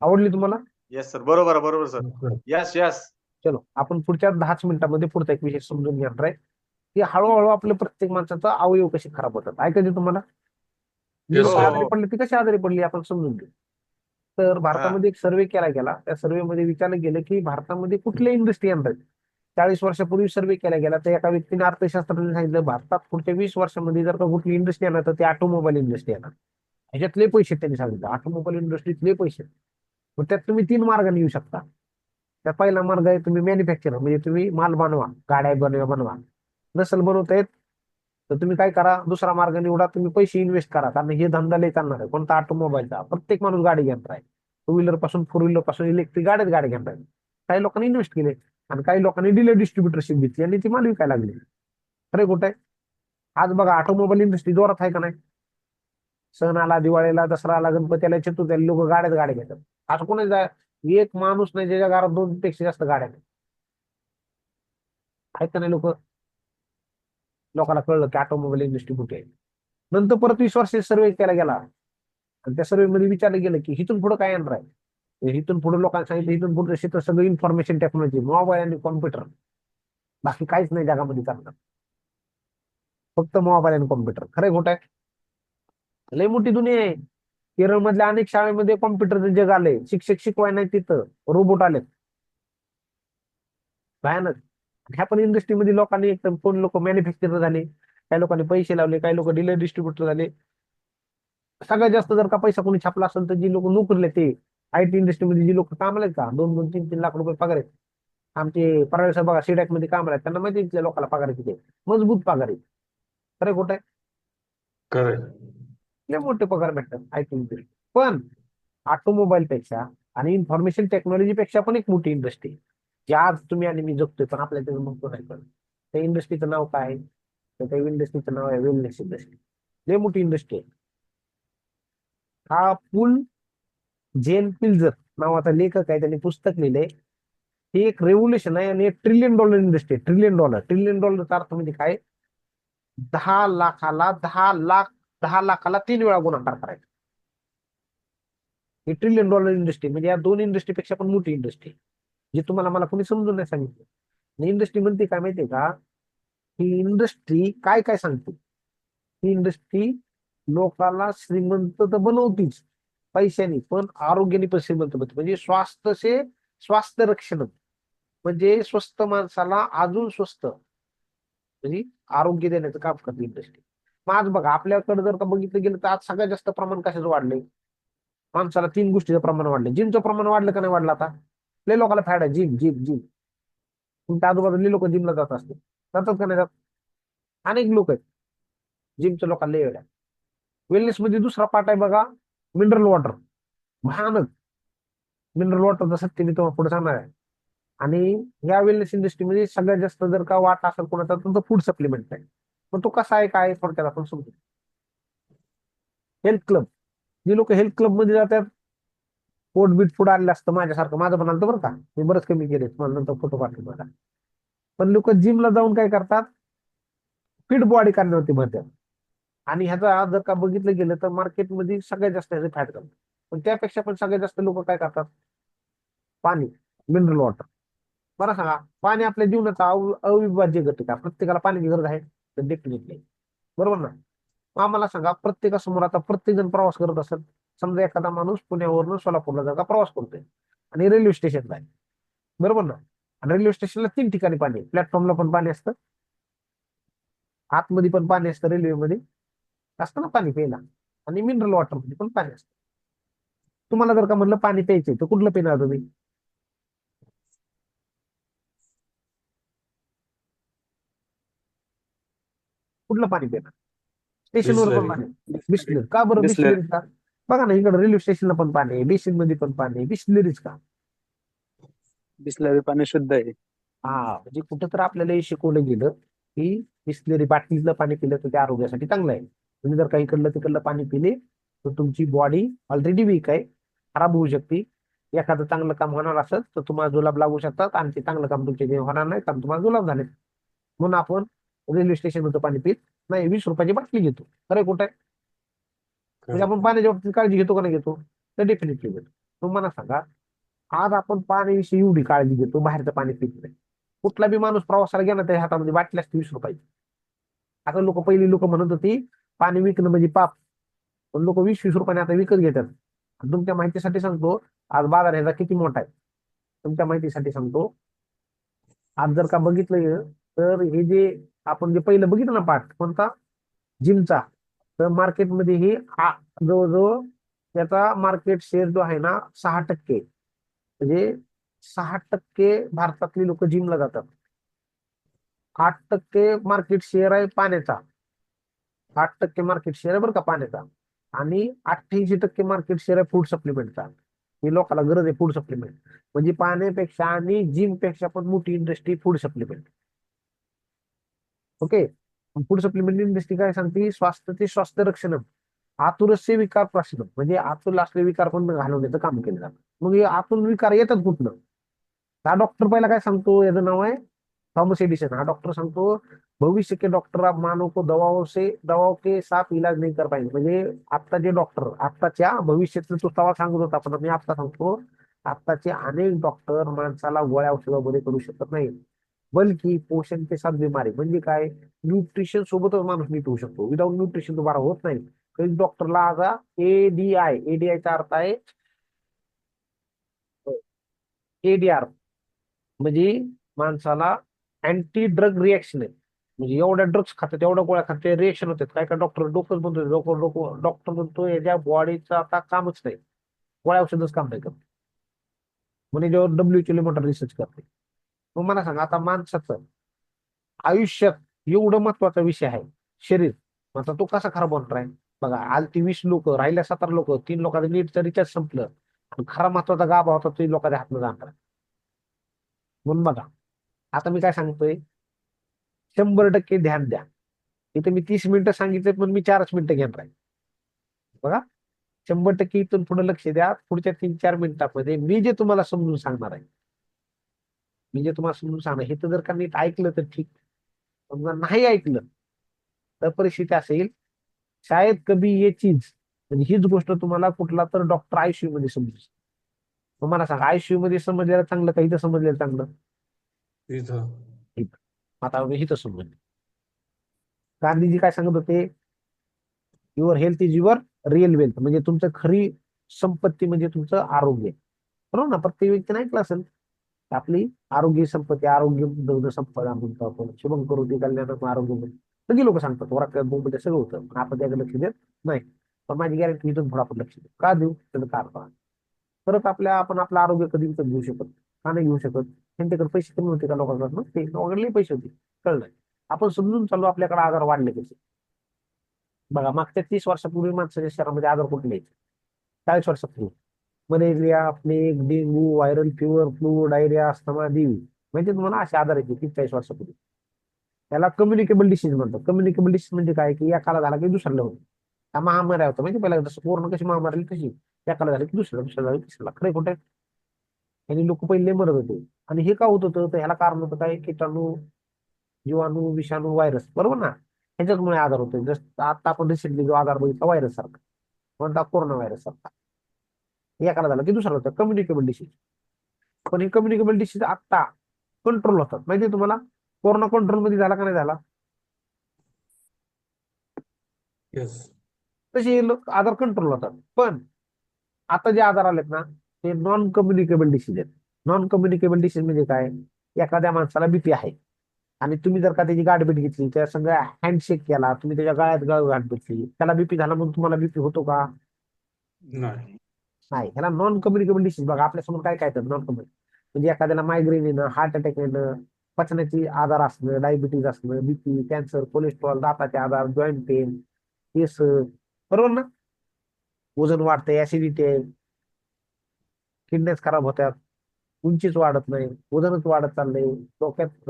आवडली तुम्हाला? येस सर, बरोबर आहे, बरोबर सर. Yes yes. चलो आपण पुढच्या 10 मिनिटांमध्ये पुढचा एक विषय समजून घेणार आहे की हळूहळू आपल्या प्रत्येक माणसाचा अवयव कसे खराब होतात. ऐकायचे तुम्हाला? जी Yes, लोक sir. आजारी पडले ती कशी आजारी पडली आपण समजून घेऊ. तर भारतामध्ये एक सर्वे केला गेला. त्या सर्वेमध्ये विचारलं गेलं की भारतामध्ये कुठल्या इंडस्ट्री येणार आहेत. 40 वर्षापूर्वी सर्वे केला गेला तर एका व्यक्तीने अर्थशास्त्राने सांगितलं भारतात पुढच्या 20 वर्षामध्ये जर का कुठली इंडस्ट्री येणार तर ती ऑटोमोबाईल इंडस्ट्री येणार. ह्याच्यातले पैसे त्यांनी सांगितलं ऑटोमोबाईल इंडस्ट्रीतले पैसे. मग त्यात तुम्ही 3 मार्गाने येऊ शकता. त्यात पहिला मार्ग आहे तुम्ही मॅन्युफॅक्चर, म्हणजे तुम्ही माल बनवा, गाड्या बनवा. नसेल बनवता येत तर तुम्ही काय करा, दुसरा मार्ग निवडा, तुम्ही पैसे इन्व्हेस्ट करा. कारण हे धंदा लय चालणार आहे. कोणता? ऑटोमोबाईलचा. प्रत्येक माणूस गाडी घेणार आहे. 2 व्हीलर पासून 4 व्हीलर पासून इलेक्ट्रिक गाडी घेणार आहे. काही लोकांनी इन्व्हेस्ट केले आणि काही लोकांनी डीलर डिस्ट्रीब्युटरशिप घेतली आणि ती माल विकायला लागली. खरे कुठे आहे? आज बघा ऑटोमोबाईल इंडस्ट्री जोरात आहे का नाही? सण आला, दिवाळीला, दसरा आला, गणपतीला, चतुर्थीला लोक गाड्या घेतात. आज कोणी एक माणूस नाही ज्याच्या घरात 2 पेक्षा जास्त गाड्या नाही. आहेत का नाही लोक? लोकांना कळलं की ऑटोमोबाईल इंडस्ट्री कुठे आहे. नंतर परत 20 वर्ष सर्वे केला गेला आणि त्या सर्वे मध्ये विचारलं गेलं की इथून पुढे काय येणार आहे. तर इथून पुढे लोकांना सांगितलं इथून पुढे क्षेत्र सगळं इन्फॉर्मेशन टेक्नॉलॉजी, मोबाईल आणि कॉम्प्युटर, बाकी काहीच नाही जगामध्ये चालणार. फक्त मोबाईल आणि कॉम्प्युटर. खरं खोट आहे? लय मोठी दुनिया आहे. केरळ मधल्या अनेक शाळेमध्ये कॉम्प्युटरचं जग आलंय. शिक्षक शिकवाय नाही तिथं रोबोट आलेत. भयानक. ह्या पण इंडस्ट्रीमध्ये लोकांनी एकदम कोण लोक मॅन्युफॅक्चर झाले, काही लोकांनी पैसे लावले, काही लोक डीलर डिस्ट्रीब्युटर झाले. सगळ्यात जास्त जर का पैसा कोणी छापला असेल तर जी लोक नोकरीले ते आयटी इंडस्ट्रीमध्ये जी लोक कामाला आहेत का 2-2, 3-3 लाख रुपये पगार आहेत. आमचे परवेश बघा सीडॅक मध्ये कामाला आहेत, त्यांना माहिती आहे इथल्या लोकांना पगार किती आहे. मजबूत पगार आहे. खरं खोटं आहे? खरंय. लय मोठे पगार भेटतात आयटी मध्ये. पण ऑटोमोबाईल पेक्षा आणि इन्फॉर्मेशन टेक्नॉलॉजी पेक्षा पण एक मोठी इंडस्ट्री जी आज तुम्ही आणि मी जगतोय पण आपल्याला त्याचं महत्व नाही कळत. त्या इंडस्ट्रीचं नाव काय आहे? तर त्या इंडस्ट्रीचं नाव आहे वेलनेस इंडस्ट्री. लय मोठी इंडस्ट्री आहे. हा पुल जेन पिल्जर नावाचा लेखक आहे, त्यांनी पुस्तक लिहिलंय. ही एक रेव्होल्युशन आहे आणि $1 ट्रिलियन इंडस्ट्री. $1 ट्रिलियन अर्थ म्हणजे काय? 10 लाखाला 3 वेळा गुणाकार करायचा. ही $1 ट्रिलियन इंडस्ट्री म्हणजे या 2 इंडस्ट्रीपेक्षा पण मोठी इंडस्ट्री. जे तुम्हाला मला कोणी समजून नाही सांगितलं. इंडस्ट्री म्हणते काय माहितीये का, ही इंडस्ट्री काय काय सांगते. ही इंडस्ट्री लोकांना श्रीमंत तर बनवतीच पैशाने, पण आरोग्याने पण श्रीमंत बनते. म्हणजे स्वास्थ्य रक्षण, म्हणजे स्वस्त माणसाला अजून स्वस्त म्हणजे आरोग्य देण्याचं काम करते इंडस्ट्री. मग आज बघा आपल्याकडे जर का बघितलं गेलं तर आज सगळ्यात जास्त प्रमाण कशाचं वाढलंय. माणसाला 3 गोष्टीचं प्रमाण वाढलं. जिमचं प्रमाण वाढलं का नाही वाढलं आता. लय लोकांना फॅड आहे जिम जिम जिम. तुमच्या आजूबाजूला लोक जिमला जात असते, जातात का नाही जात. अनेक लोक आहेत जिमच्या लोकांना लय वेळ आहे. वेलनेस मध्ये दुसरा पार्ट आहे बघा, मिनरल वॉटर. भयानक मिनरल वॉटरचा सत्य मी तुम्हाला पुढे सांगणार आहे. आणि या वेलनेस इंडस्ट्रीमध्ये सगळ्यात जास्त जर का वाटा असेल कोणाचा तर तो फूड सप्लिमेंट आहे. मग तो कसा आहे काय थोडक्यात आपण समजू. हेल्थ क्लब, जे लोक हेल्थ क्लब मध्ये जातात, पोट बीट फूड आणलं असतं माझ्यासारखं, माझं पण आलं बरं का, मी बरंच कमी केले, मला नंतर फोटो पाठवतो बघा. पण लोक जिमला जाऊन काय करतात, फिट बॉडी करण्यावरती भरतात. आणि ह्याचा जर का बघितलं गेलं तर मार्केटमध्ये सगळ्यात जास्त ह्याचे फॅट करतात. पण त्यापेक्षा पण सगळ्यात जास्त लोक काय करतात, पाणी, मिनरल वॉटर. बरं सांगा, पाणी आपल्या जीवनाचा अविभाज्य घटक आहे. प्रत्येकाला पाण्याची गरज आहे तर डेफिनेटली, बरोबर ना. मग आम्हाला सांगा, प्रत्येकासमोर आता प्रत्येक जण प्रवास करत असेल. समजा एखादा माणूस पुण्यावरून सोलापूरला जर का प्रवास करतोय आणि रेल्वे स्टेशनला आहे, बरोबर ना. आणि रेल्वे स्टेशनला 3 ठिकाणी पाणी आहे. प्लॅटफॉर्मला पण पाणी असतं, आतमध्ये पण पाणी असतं, रेल्वेमध्ये असतं ना पाणी प्यायला, आणि मिनरल वॉटर मध्ये पण पाणी असतं. तुम्हाला जर का म्हणलं पाणी प्यायचंय तर कुठलं पिणार तुम्ही. कुठलं पाणी पिणार. स्टेशनवर पण बिसलरी. पाणी, बिस्लरी. का बरं बिसलरी. बिस्लरीच का. बघा ना इकडे रेल्वे स्टेशनला पण पाणी आहे, बेसिन मध्ये पण पाणी आहे, बिस्लरीच का. बिसलरी पाणी शुद्ध आहे. हा, म्हणजे कुठं तर आपल्याला हे शिकवलं गेलं की बिस्लरी बाटलीतलं पाणी पिलं तर ते आरोग्यासाठी चांगलं आहे. तुम्ही जर काही इकडलं तिकडलं पाणी पिले तर तुमची बॉडी ऑलरेडी वीक आहे, खराब होऊ शकते. एखादं चांगलं काम होणार असेल तर तुम्हाला जुलाब लागू शकतात, आणि ते चांगलं काम तुमचे होणार नाही कारण तुम्हाला जुलाब झाले. म्हणून आपण रेल्वे स्टेशन मध्ये पाणी पित नाही, 20 रुपयाची बाटली घेतो. खरं कुठं आहे. म्हणजे आपण पाण्याच्या बाबतीत काळजी घेतो का नाही घेतो, तर डेफिनेटली घेतो. तुम्हाला सांगा, आज आपण पाण्याविषयी एवढी काळजी घेतो, बाहेरचं पाणी पित नाही. कुठला बी माणूस प्रवासाला गेला त्या हातामध्ये बाटली असते 20 रुपयाची. आता पहिली लोक म्हणत होती पाणी विकणं म्हणजे पाप, पण लोक 20-20 रुपयाने आता विकत घेतात. आणि तुमच्या माहितीसाठी सांगतो, आज बाजार ह्याचा किती मोठा आहे. तुमच्या माहितीसाठी सांगतो, आज जर का बघितलं गेलं तर हे जे आपण जे पहिलं बघितलं ना पाठ कोणता, जिमचा, तर मार्केटमध्ये ही जवळजवळ त्याचा मार्केट शेअर जो आहे ना 6%. म्हणजे 6% भारतातली लोक जिमला जातात. 8% मार्केट शेअर आहे पाण्याचा. 8% मार्केट शेअर आहे बरं का पाण्याचा. आणि 88% मार्केट शेअर आहे फूड सप्लिमेंटचा. ही लोकांना गरज आहे फूड सप्लिमेंट. म्हणजे पाण्यापेक्षा आणि जिम पेक्षा पण मोठी industry food supplement. Okay. Food supplement industry काय सांगते, स्वास्थ्य रक्षण, आतुरस्य विकार प्रश्न, म्हणजे आतूर असले विकार पण घालवण्याचं काम केलं जातं. मग हे आतून विकार येतात कुठनं. हा डॉक्टर पहिला काय सांगतो, याचं नाव आहे थॉमस एडिसन. हा डॉक्टर सांगतो, भविष्य के डॉक्टर आप मानव को दवाओं के साथ इलाज नहीं कर पाएंगे. म्हणजे आता जे डॉक्टर आत्ताच्या भविष्यातलं तो तवा सांगत होता, पण मी आता सांगतो, आत्ताचे अनेक डॉक्टर माणसाला गोळ्या औषधामध्ये करू शकत नाही, बल्कि पोषण के साथ बीमारी. म्हणजे काय, न्यूट्रिशन सोबतच माणूस नीट होऊ शकतो. विदाऊट न्यूट्रिशन तो बरा होत नाही. काही डॉक्टरला आता एडीआयचा अर्थ आहे एडीआर, म्हणजे माणसाला अँटी ड्रग रिएक्शन आहे. म्हणजे एवढ्या ड्रग्स खातात, एवढ्या गोळ्या खातात, रिएक्शन होतात. काय काय डॉक्टर डोकंच म्हणतो, डॉक्टर म्हणतो याच्या बॉडीचं आता कामच नाही, गोळ्या औषधच काम नाही करत. म्हणजे जेव्हा WHO मोठा रिसर्च करते. मग मला सांगा, आता माणसाचं आयुष्यात एवढं महत्वाचा विषय आहे शरीर, आता तो कसा खराब होणार आहे. बघा, आलती 20 लोक, राहिल्या 17 लोक, 3 लोकांचं नीटचं रिचार्ज संपलं, आणि खरा महत्वाचा गाभा होता तो लोकांच्या हातनं जाणार. म्हणून बघा, आता मी काय सांगतोय, 100% ध्यान द्या. इथे मी 30 मिनिटं सांगितले, पण मी 4च मिनिटं घेणार आहे. बघा, 100% इथून पुढे लक्ष द्या. पुढच्या 3-4 मिनिटांमध्ये मी जे तुम्हाला समजून सांगणार आहे, हे तर जर का नीट ऐकलं तर ठीक, समजा नाही ऐकलं तर परिस्थिती असेल, शायद कभी ये चीज, म्हणजे हीच गोष्ट तुम्हाला कुठला तर डॉक्टर आयसीयू मध्ये समजू. मग मला सांगा आयसीयू मध्ये समजलेलं चांगलं का इथं समजलेलं चांगलं? तिथं इथं. आता इथं समजलं. गांधीजी काय सांगत होते? Your health is your real wealth, म्हणजे तुमचं खरी संपत्ती म्हणजे तुमचं आरोग्य. बरोबर ना? प्रत्येक व्यक्ती नाही ऐकलं असेल. आपली आरोग्य संपत्ती, आरोग्य धन संपदा म्हणतो आपण. शुभम करोति कल्याणम आरोग्य. सगळी लोक सांगतात वरात मुंबईमध्ये सगळं होतं, पण आपण त्याकडे लक्ष देत नाही. पण माझी गॅरंटी इथून पुढे आपण लक्ष देऊ. का देऊ? त्याचं कारण पहा. परत आपण आपलं आरोग्य कधी विकत घेऊ शकत? का नाही घेऊ शकत? त्यांच्याकडे पैसे कमी होते का लोकांकडनं? ते लोकांकडे पैसे होते, कळलं. आपण समजून चालू आपल्याकडे आजार वाढले कसे. बघा मागच्या 30 वर्षापूर्वी माणसाच्या शहरामध्ये आजार कुठले? 40 वर्षापूर्वी malaria, plague, dengue, viral fever, flu, diarrhoea, asthma, देवी, म्हणजे तुम्हाला असे आजार येते 30-40 वर्षापूर्वी. त्याला कम्युनिकेबल डिसीज म्हणतात. कम्युनिकेबल डिसीज म्हणजे काय की एकाला झाला की दुसऱ्याला होतो. हा महामारी होता म्हणजे पहिला जसं कोरोना कशी महामारी तशी एकाला झाली की दुसऱ्याला झाली तिसऱ्याला. खरे खोटे? आणि लोक पहिले मरत होते. आणि हे का होत होतं? तर ह्याला कारण होतं काय? कीटाणू, जीवाणू, विषाणू, व्हायरस, बरोबर ना? ह्याच्यामुळे आजार होते. जसं आता आपण रिसेंटली जो आजार बघितला व्हायरस सारखा, म्हणता कोरोना व्हायरस सारखा, एकाला झाला की दुसऱ्याला होतं, कम्युनिकेबल डिसीज. पण हे कम्युनिकेबल डिसीज आता कंट्रोल होतात माहिती तुम्हाला? कोरोना कंट्रोल मध्ये झाला का नाही झाला? येस. तसे आजार कंट्रोल होतात. पण आता जे आजार आलेत ना ते नॉन कम्युनिकेबल डिसीज आहेत. नॉन कम्युनिकेबल डिसीज म्हणजे काय? एखाद्या माणसाला बीपी आहे आणि तुम्ही जर का त्याची गाठभेट घेतली, त्या सगळ्या हँडशेक केला, तुम्ही त्याच्या गळ्यात गळ गाठभेटली, त्याला बीपी झाला म्हणून तुम्हाला बीपी होतो का? नाही. नाही. ह्याला नॉन कम्युनिकेबल डिसीज. बघा आपल्यासमोर काय काय येतं नॉन कम्युनिकेबल म्हणजे एखाद्याला मायग्रेन येणं, हार्ट अटॅक येणं, पचनाचे आजार असणं, डायबिटीज असणं, बीपी, कॅन्सर, कोलेस्ट्रॉल, दाताचे आजार, जॉईंट पेन, केस, बरोबर ना? वजन वाढतंय, ऍसिडिटी आहे, किडनेस खराब होत्यात, उंचीच वाढत नाही, वजनच वाढत चाललंय, डोक्यात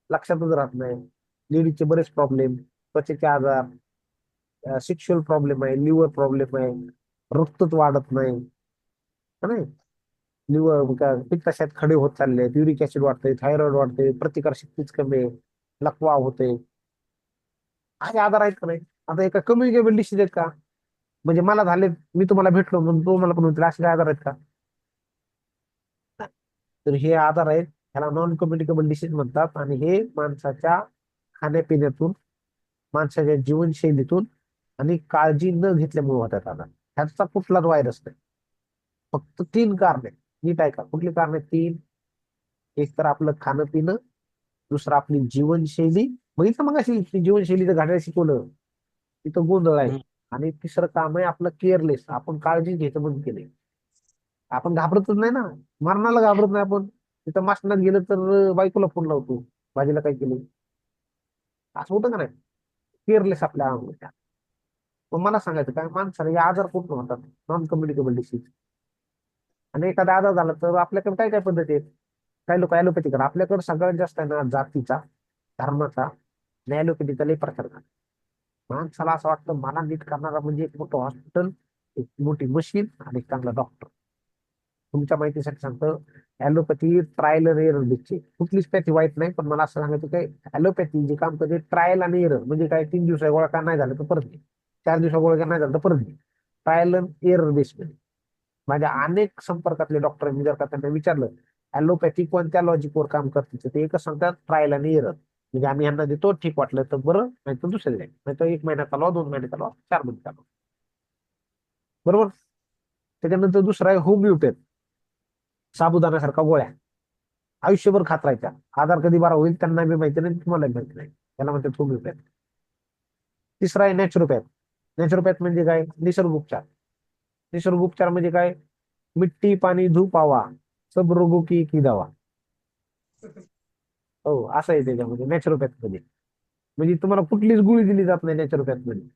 लक्षातच राहत नाही, लेडीजचे बरेच प्रॉब्लेम, त्वचेचे आजार, सेक्शुअल प्रॉब्लेम आहे, लिव्हर प्रॉब्लेम आहे, रक्तच वाढत नाही, है ना? लिव्हर पित्ताशयात खडे होत चालले आहेत, युरिक ऍसिड वाढतंय, थायरॉइड वाढतंय, प्रतिकार शक्तीच कमी आहे, लकवा होते, असे आजार आहेत का नाही? आता एका कम्युनिकेबल डिसीज आहेत का? म्हणजे मला झाले, मी तुम्हाला भेटलो म्हणून तो मला पण होतील, असे काय आजार आहेत का? तर हे आजार आहेत, ह्याला नॉन कम्युनिकेबल डिसीज म्हणतात. आणि हे माणसाच्या खाण्यापिण्यातून, माणसाच्या जीवनशैलीतून आणि काळजी न घेतल्यामुळे होतात आजार. ह्याचा कुठलाच व्हायरस नाही. फक्त 3 कारणे. नीट आहे का? कुठली कारणे? 3. एक तर आपलं खाणं पिणं, दुसरं आपली जीवनशैली, बघितलं मग अशी जीवनशैलीचं घड्याळ शिकवलं तिथं गोंधळ आहे. हम्म. आणि तिसरं काम आहे आपलं केअरलेस, आपण काळजी घ्यायचं बंद केले. आपण घाबरतच नाही ना, मरणाला घाबरत नाही आपण. तिथं मासनात गेलं तर बायकोला फोन लावतो, भाजीला काय केलं, असं होतं का नाही? केअरलेस आपल्या अंगात. मग मला सांगायचं काय, माणसाला हे आजार कुठून होतात? Non communicable disease. आणि एखादा आजार झाला तर आपल्याकडे काय काय पद्धती आहेत? काही लोक ऍलोपॅथी करा, आपल्याकडे सगळ्यात जास्त आहे ना जातीचा, धर्माचा आणि ऍलोपॅथीचा लय प्रकार करा. माणसाला असं वाटतं मला नीट करणारा म्हणजे एक मोठं हॉस्पिटल, एक मोठी मशीन आणि एक चांगला डॉक्टर. तुमच्या माहितीसाठी सांगतो, ऍलोपॅथी ट्रायल आणि एरर बेसची. कुठलीच पॅथी वाईट नाही, पण मला असं सांगायचं काय, ऍलोपॅथी जे काम करते ट्रायल आणि एरर म्हणजे काय, 3 दिवसा गोळ्या का नाही झालं तर परत घे, 4 दिवसा गोळ्या नाही झालं तर परत घे. ट्रायल आणि एरर बेस मध्ये माझ्या अनेक संपर्कातले डॉक्टरांनी जर का त्यांना विचारलं ऍलोपॅथी कोणत्या लॉजिकवर काम करते, तर ते एकच सांगतात, ट्रायल आणि एरर. म्हणजे आम्ही यांना देतो, ठीक वाटलं तर बरं, नाही तर दुसरे नाही, नाही तर 1 महिना चालवा, 2 महिने चालवा, 4 महिने चालवा, बरोबर. त्याच्यानंतर दुसरा आहे होमिओपॅथ, साबुदाण्यासारखा गोळ्या आयुष्यभर खात राहायच्या, आजार कधी बरा होईल त्यांना बी माहिती नाही, तुम्हाला माहिती नाही, त्याला म्हणतात होमिओपॅथ. तिसरा आहे नॅचरोपॅथ. नॅचरोपॅथ म्हणजे काय? निसर्गोपचार. निसर्गोपचार म्हणजे काय? मिट्टी, पाणी, धूप, हवा, सब रोगों की एक ही दवा. हो, असं आहे त्याच्यामध्ये नॅचरोपॅथ मध्ये. म्हणजे तुम्हाला कुठलीच गोळी दिली जात नाही नॅचरोपॅथ मध्ये.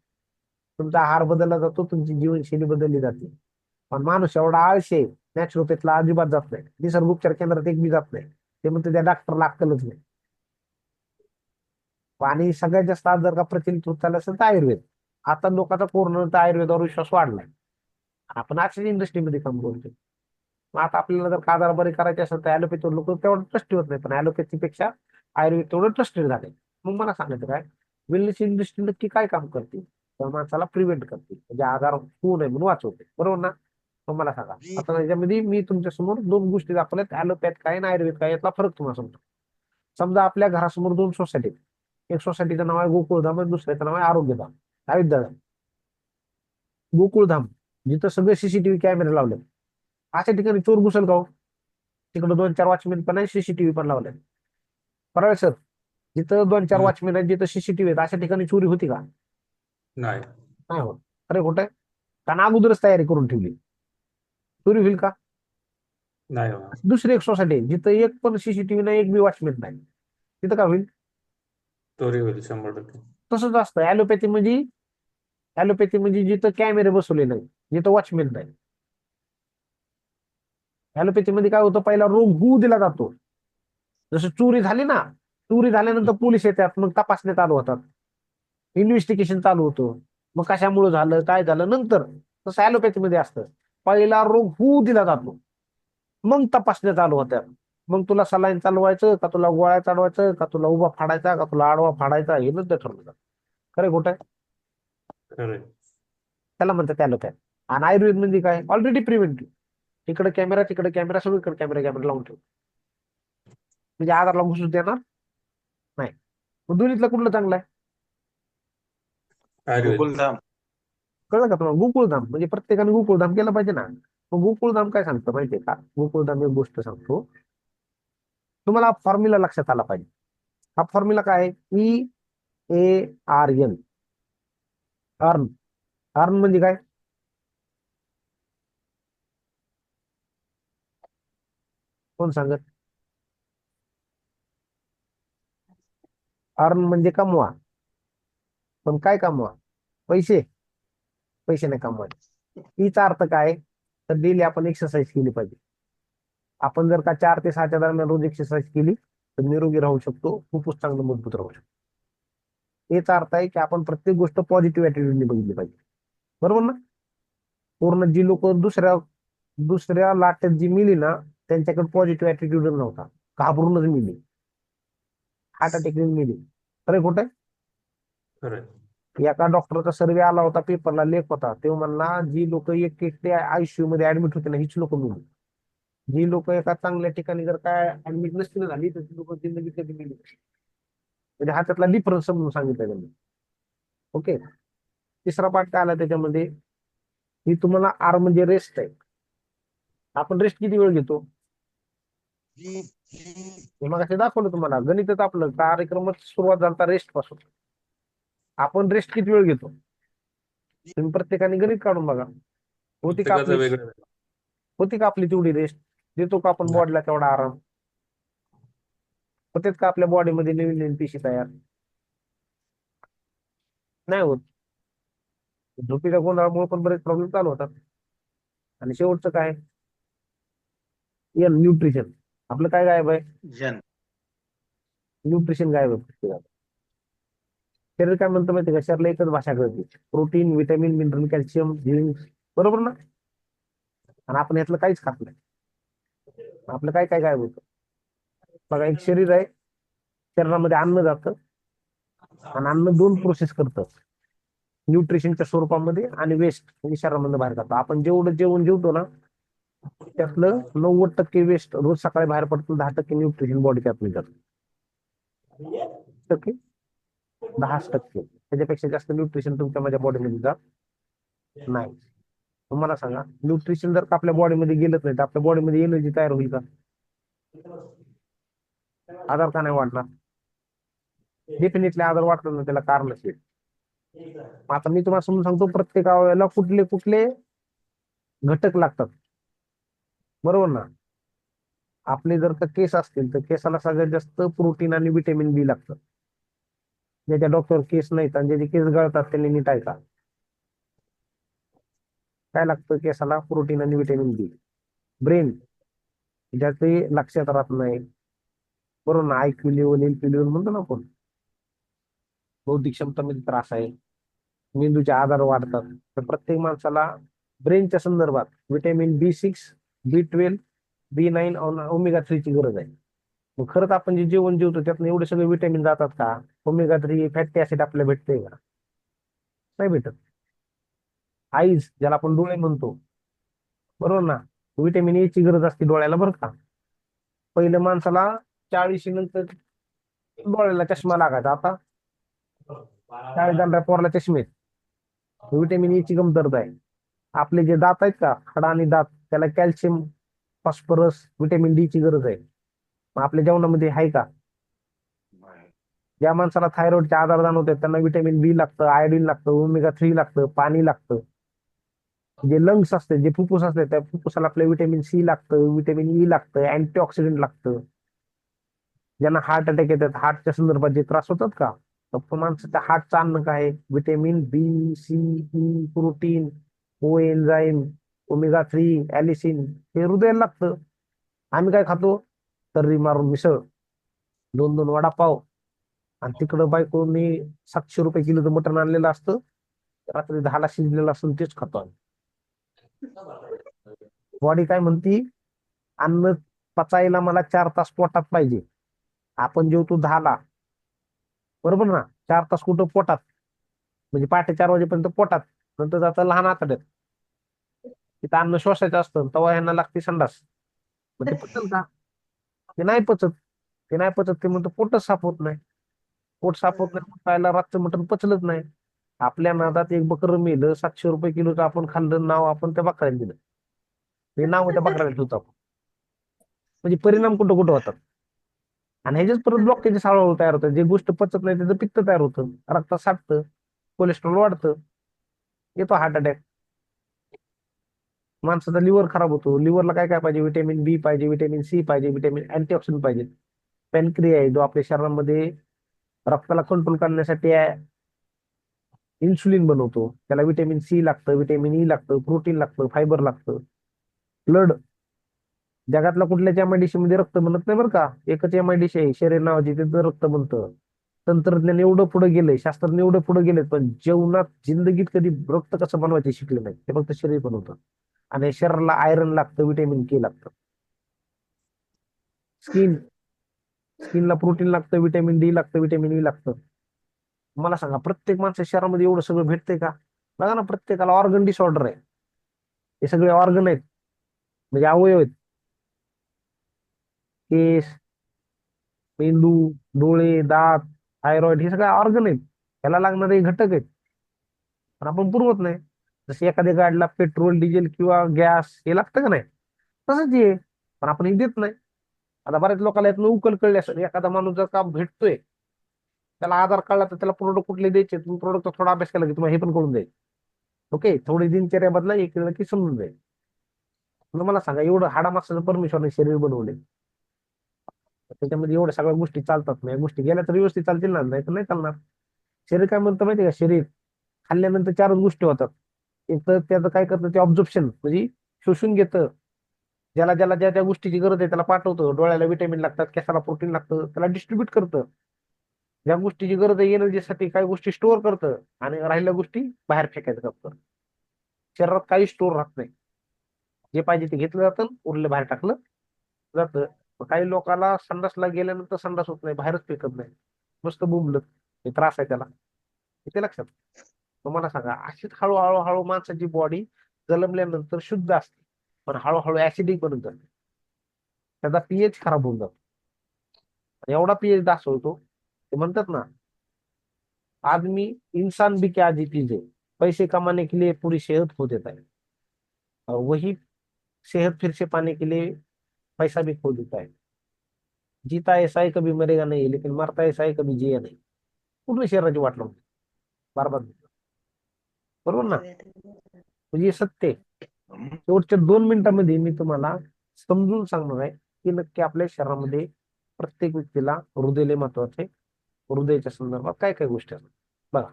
तुमचा आहार बदलला जातो, तुमची जीवनशैली बदलली जाते. पण माणूस एवढा आळशी आहे, नॅचरोपॅथला अजिबात जात नाही, निसर्गोपचार केंद्रात एक बी जात नाही. ते म्हणते त्या डॉक्टरला अक्कलच नाही. आणि सगळ्यात जास्त आज जर का प्रचलित होत चाललं असेल तर आयुर्वेद. आता लोकांचा पूर्ण तर आयुर्वेदावर विश्वास वाढलाय. आपण ऑक्सिजन इंडस्ट्रीमध्ये काम करतो. मग आता आपल्याला जर का आजार बरे करायचे असेल तर ऍलोपॅथीवर लोक तेवढं ट्रस्टी होत नाही, पण ऍलोपॅथीपेक्षा आयुर्वेद तेवढं ट्रस्टेड झाले. मग मला सांगायचं काय, वेलनेस इंडस्ट्री नक्की काय काम करते? तर माणसाला प्रिव्हेंट करते, म्हणजे आजार होऊ नये म्हणून वाचवते, बरोबर ना? तुम्हाला सांगा आता याच्यामध्ये मी तुमच्या समोर दोन गोष्टी दाखवल्यात, ॲलोपॅथ काय आणि आयुर्वेद काय यातला फरक तुम्हाला समजा. समजा आपल्या घरासमोर दोन सोसायटी, एक सोसायटीचं नाव आहे गोकुळधाम आणि दुसऱ्याचं नाव आहे आरोग्यधाम, अयोध्याधाम. गोकुळधाम जिथं सगळे सीसीटीव्ही कॅमेरे लावले, अशा ठिकाणी चोर घुसल का हो? तिकडे 2-4 वॉचमॅन पण आहे, सीसीटीव्ही पण लावले. बरोबर सर, जिथं 2-4 वॉचमॅन आहेत, जिथं सीसीटीव्ही आहेत, अशा ठिकाणी चोरी होती का? नाही. नाही होत. अरे खोटं आहे? कारण अगोदरच तयारी करून ठेवली. चोरी होईल का? नाही होणार. दुसरी एक सोसायटी आहे, जिथं एक पण सीसीटीव्ही नाही, एक बी वॉचमॅन नाही, तिथं काय होईल? चोरी होईल 100%. तसंच असतं ॲलोपॅथी म्हणजे जिथं कॅमेरे बसवले नाही, जिथं वॉचमॅन नाही. ॲलोपॅथी मध्ये काय होतं, पहिला रोग होऊ दिला जातो. जसं चोरी झाली ना, चोरी झाल्यानंतर पोलीस येतात, मग तपासण्या चालू होतात, इन्व्हेस्टिगेशन चालू होतं. मग कशामुळे झालं, काय झालं नंतर. तसं ॲलोपॅथी मध्ये असतं, पहिला रोग होऊ दिला जातो, मग तपासण्या चालू होत्या. मग तुला सलाईन चालवायचं का, तुला गोळ्या चालवायचं का, तुला उभा फाडायचा का, तुला आडवा फाडायचा, हे नंतर ठरवलं. खरं खोटं आहे? खरंय. त्याला म्हणतात ॲलोपॅथ. आणि आयुर्वेद म्हणजे काय, ऑलरेडी प्रिव्हेंटिव्ह. तिकडे कॅमेरा, तिकडे कॅमेरा, सगळीकडे कॅमेरा लावून ठेव, म्हणजे आधारला घुसून देणार नाही. मग दोन्हीतलं कुठलं चांगलं आहे? आयुर्वेद. गोकुलधाम. कळलं का तुम्हाला? गोकुळधाम म्हणजे प्रत्येकाने गोकुळधाम केलं पाहिजे ना. मग गोकुळधाम काय सांगतं माहितीये का? गोकुळधाम एक गोष्ट सांगतो तुम्हाला, फॉर्म्युला लक्षात आला पाहिजे. हा फॉर्म्युला काय आहे? EARN. अर्न. अर्न म्हणजे काय? कोण सांगत? अर्न म्हणजे कमवा. पण काय कमवा? पैसे? पैसे नाही कमवायचे. हीचा अर्थ काय? तर डेली आपण एक्सरसाइज केली पाहिजे. आपण जर का 4 ते 6च्या दरम्यान रोज एक्सरसाइज केली तर निरोगी राहू शकतो, खूपच चांगलं मजबूत राहू शकतो. याचा अर्थ आहे की आपण प्रत्येक गोष्ट पॉझिटिव्ह ऍटिट्यूडने बघितली पाहिजे. बरोबर ना? पूर्ण जी लोक दुसऱ्या दुसऱ्या लाटेत जी मिली ना, त्यांच्याकडे पॉझिटिव्ह ऍटिट्यूड नव्हता, घाबरूनच मिली, हार्ट अटॅक मिली. खरं खोटं? खरंय. एका डॉक्टरचा सर्वे आला होता, पेपरला लेख होता, ते म्हणला जी लोक एक एकटे आयसीयू मध्ये ऍडमिट होते ना, हीच लोक मिली. जी लोक एका चांगल्या ठिकाणी जर काय ऍडमिट नसतील झाली तर ती लोक जिंदगी कधी मिली. म्हणजे हा त्यातला डिफरन्स समजून सांगितलं त्यांनी. ओके. तिसरा पार्ट काय आला त्याच्यामध्ये, ही तुम्हाला आर म्हणजे रेस्ट आहे. आपण रेस्ट किती वेळ घेतो? हे मग असे दाखवलं तुम्हाला, गणितच आपलं कार्यक्रमात सुरुवात झाला रेस्ट पासून. आपण रेस्ट किती वेळ घेतो? तुम्ही प्रत्येकाने गणित काढून बघा. होती का प्रत्येकाचं आपली वेगळं. होती का आपली तेवढी रेस्ट? देतो का आपण नाही. बॉडीला तेवढा आराम? होतेच का आपल्या बॉडीमध्ये नवीन नवीन पेशी तयार? नाही होत. झोपीच्या गोंधळामुळे पण बरेच प्रॉब्लेम चालू होतात. आणि शेवटचं काय? न्यूट्रिशन. आपलं काय गायब आहे? जन. न्यूट्रिशन गायब आहे प्रत्येकाचं. शरीर काय म्हणतं माहिती का? शरीराला एकच भाषा कळते, protein, vitamin, mineral, calcium, zinc. बरोबर ना? आणि आपण यातलं काहीच खात नाही. आपलं काय काय गायब होतं बघा. एक शरीर आहे, शरीरामध्ये अन्न जातं आणि अन्न दोन प्रोसेस करतं, न्यूट्रिशनच्या स्वरूपामध्ये आणि वेस्ट म्हणजे शरीरामधून बाहेर काढतो. आपण जेवढं जेवण जेवतो ना, त्यातलं 90% वेस्ट रोज सकाळी बाहेर पडतं, 10% न्यूट्रिशन बॉडी त्यातून जातं. टक्के 10%, त्याच्यापेक्षा जास्त न्यूट्रिशन तुमच्या माझ्या बॉडीमध्ये जात नाही. तुम्हाला सांगा, न्यूट्रिशन जर का आपल्या बॉडीमध्ये गेलंच नाही तर आपल्या बॉडीमध्ये एनर्जी तयार होईल का? आधार का नाही वाढणार? डेफिनेटली आधार वाटतो ना, त्याला कारण असेल. आता मी तुम्हाला समजून सांगतो, प्रत्येक अवयवाला कुठले कुठले घटक लागतात. बरोबर ना? आपले जर का केस असतील तर केसाला सगळ्यात जास्त प्रोटीन आणि व्हिटॅमिन बी लागतं. ज्याच्या डॉक्टर केस नाहीत आणि ज्याचे केस गळतात त्यांनी नीट ऐका, काय लागतं केसाला? प्रोटीन आणि व्हिटॅमिन बी. ब्रेन, ज्याचे लक्षात राहत नाही, बरोबर ना, IQ लेवल, LQ लेवल म्हणतो ना आपण, बौद्धिक क्षमतामध्ये त्रास आहे, मेंदूचे आजार वाढतात. तर प्रत्येक माणसाला ब्रेनच्या संदर्भात vitamin B6, B12, B9, omega 3 ची गरज आहे. मग खरंच आपण जे जेवण जेवतो त्यातनं एवढे सगळे व्हिटॅमिन जातात का? ओमेगा 3 फॅटी ऍसिड आपल्याला भेटते का? नाही भेटत. आईज, ज्याला आपण डोळे म्हणतो, बरोबर ना. विटॅमिन ए ची गरज असते डोळ्याला बरं का. पहिल्या माणसाला 40 नंतर डोळ्याला चष्मा लागायचा, आता 40 झाल्या पोराला चष्मे आहेत. विटॅमिन ए ची कमतरता आहे. आपले जे दात आहेत का, हाडा आणि दात, त्याला कॅल्शियम, फॉस्फरस, विटॅमिन डी ची गरज आहे. मग आपल्या जेवणामध्ये आहे का? ज्या माणसाला थायरॉइडचे आजार जाणवतात त्यांना विटॅमिन बी लागतं, आयोडीन लागतं, ओमेगा 3 लागतं, पाणी लागतं. जे लंग्स असते, जे फुफ्फुस असते, त्या फुफ्फुसाला आपल्या विटॅमिन सी लागतं, विटॅमिन ई लागतं, अँटीऑक्सिडंट लागतं. ज्यांना हार्ट अटॅक येतात, हार्टच्या संदर्भात जे त्रास होतात का, तर माणसाच्या हार्टचं अन्न काय आहे? विटॅमिन बी, सी, ई, प्रोटीन, ओ एन्झाईम, ओमेगा 3, ॲलिसिन, हे हृदयाला लागतं. आम्ही काय खातो? तर्री मारून मिसळ, 2-2 वडापाव, आणि तिकडं बायकोनी 700 रुपये किलोचं मटण आणलेलं असतं, रात्री 10ला शिजलेलं असतं, तेच खातो आम्ही. बॉडी काय म्हणती? अन्न पचायला मला 4 तास पोटात पाहिजे. आपण जेवतो 10ला, बरोबर ना. 4 तास कुठं पोटात, म्हणजे पहाटे 4 वाजेपर्यंत पोटात, नंतर जातं लहान आतड्यात. तिथं अन्न शोषायचं असतं, तेव्हा यांना लागते संडास. मग ते पचल का? ते नाही पचत. ते नाही पचत, ते म्हणतं पोटच साफ होत नाही. पोट साफ होत नाही, खायला रातचं मटण पचलत नाही. आपल्या नादात एक बकरं मेलं, 700 रुपये किलोचं आपण खाल्लं, नाव आपण त्या बकऱ्याला दिलं. ते नाव त्या बकऱ्याला ठेवतो आपण. म्हणजे परिणाम कुठं कुठं होतात. आणि ह्याच्याच परत ब्लॉकेजेस हळूहळू तयार होतात. जे गोष्ट पचत नाही त्याचं पित्त तयार होतं, रक्तात साठतं, कोलेस्ट्रॉल वाढतं, येतो हार्ट अटॅक. माणसाचा लिव्हर खराब होतो. लिव्हरला काय काय पाहिजे? विटॅमिन बी पाहिजे, विटॅमिन सी पाहिजे, विटॅमिन अँटीऑक्सिडंट पाहिजे. पॅनक्रिया आहे जो आपल्या शरीरामध्ये रक्ताला कंट्रोल करण्यासाठी इन्सुलिन बनवतो, त्याला विटॅमिन सी लागतं, विटॅमिन ई लागतं, प्रोटीन लागतं, फायबर लागतं. ब्लड, जगातला कुठल्याच एमआयडीसी मध्ये रक्त बनत नाही बरं का. एकच एमआयडीसी आहे शरीर नावाची, तिथं रक्त बनतं. तंत्रज्ञान एवढं पुढे गेलंय, शास्त्रज्ञ एवढं पुढे गेलेत, पण जेवणात जिंदगीत कधी रक्त कसं बनवायचं शिकले नाही. ते फक्त शरीर बनवतं. आणि शरीराला आयरन लागतं, विटॅमिन के लागतं. स्किन, स्किनला प्रोटीन लागतं, विटॅमिन डी लागतं, विटॅमिन ई लागतं. मला सांगा, प्रत्येक माणसाच्या शहरामध्ये एवढं सगळं भेटतंय का? बघा ना, प्रत्येकाला ऑर्गन डिसऑर्डर आहे. हे सगळे ऑर्गन आहेत, म्हणजे अवयव आहेत. केस, मेंदू, डोळे, दात, थायरॉइड, हे सगळे ऑर्गन आहेत. त्याला लागणारे घटक आहेत, पण आपण पुरवत नाही. जसे एखाद्या गाडीला पेट्रोल, डिझेल किंवा गॅस हे लागतं का नाही, तसंच हे, पण आपण हे देत नाही. आता बऱ्याच लोकांना यातनं उकल कळली असेल. एखादा माणूस जर का भेटतोय, त्याला आधार कळला तर त्याला प्रोडक्ट कुठले द्यायचे, तुम्ही प्रोडक्टचा थोडा अभ्यास केला की तुम्हाला हे पण कळून जाईल. ओके, थोडी दिनचर्या बदला, एक केलं की समजून जाईल. मग मला सांगा, एवढं हाडामासाचं परमेश्वरने शरीर बनवले, त्याच्यामध्ये एवढ्या सगळ्या गोष्टी चालतात नाही, गोष्टी गेल्या तर व्यवस्थित चालतील ना, नाही तर नाही चालणार. शरीर काय म्हणतं माहितीये का? शरीर खाल्ल्यानंतर 4च गोष्टी होतात. एक तर त्याचं काय करतं, ते ऑब्झर्प्शन, म्हणजे शोषून घेतं. ज्याला ज्याला ज्या त्या गोष्टीची गरज आहे त्याला पाठवतं. डोळ्याला विटॅमिन लागतात, केसाला प्रोटीन लागतं, त्याला डिस्ट्रीब्युट करतं. ज्या गोष्टीची गरज आहे एनर्जीसाठी, काही गोष्टी स्टोअर करतं, आणि राहिल्या गोष्टी बाहेर फेकायचं करतं. शरीरात काही स्टोअर राहत नाही. जे पाहिजे ते घेतलं जातं, उरलं बाहेर टाकलं जातं. मग काही लोकांना संडासला गेल्यानंतर संडास होत नाही, बाहेरच फेकत नाही, नुसतं बुंबलत. हे त्रास आहे त्याला, ते लक्षात. तुम्हाला सांगा, अशीच हळूहळू हळू माणसाची बॉडी जन्मल्यानंतर शुद्ध असते, पण हळूहळू ऍसिडिक बनत जाते. त्याचा पीएच खराब होऊन जातो. आणि एवढा पीएच दाखवतो, ते म्हणतात ना, आदमी इंसान भी क्या जीती है, पैसे कमाने के लिए पूरी सेहत खो देता है, और वही सेहत फिर से पाने के लिए पैसा भी खो देता है. जीता ऐसा है कभी मरेगा नहीं, लेकिन मरता ऐसा है कभी जिया नहीं. पूर्ण शरीराची वाट लावून बरोबर, बरोबर ना. म्हणजे हे सत्य आहे. शेवटच्या 2 मिनिटांमध्ये मी तुम्हाला समजून सांगणार आहे की नक्की आपल्या शरीरामध्ये प्रत्येक व्यक्तीला हृदय लय महत्वाचे, हृदयाच्या संदर्भात काय काय गोष्टी असतात. बघा,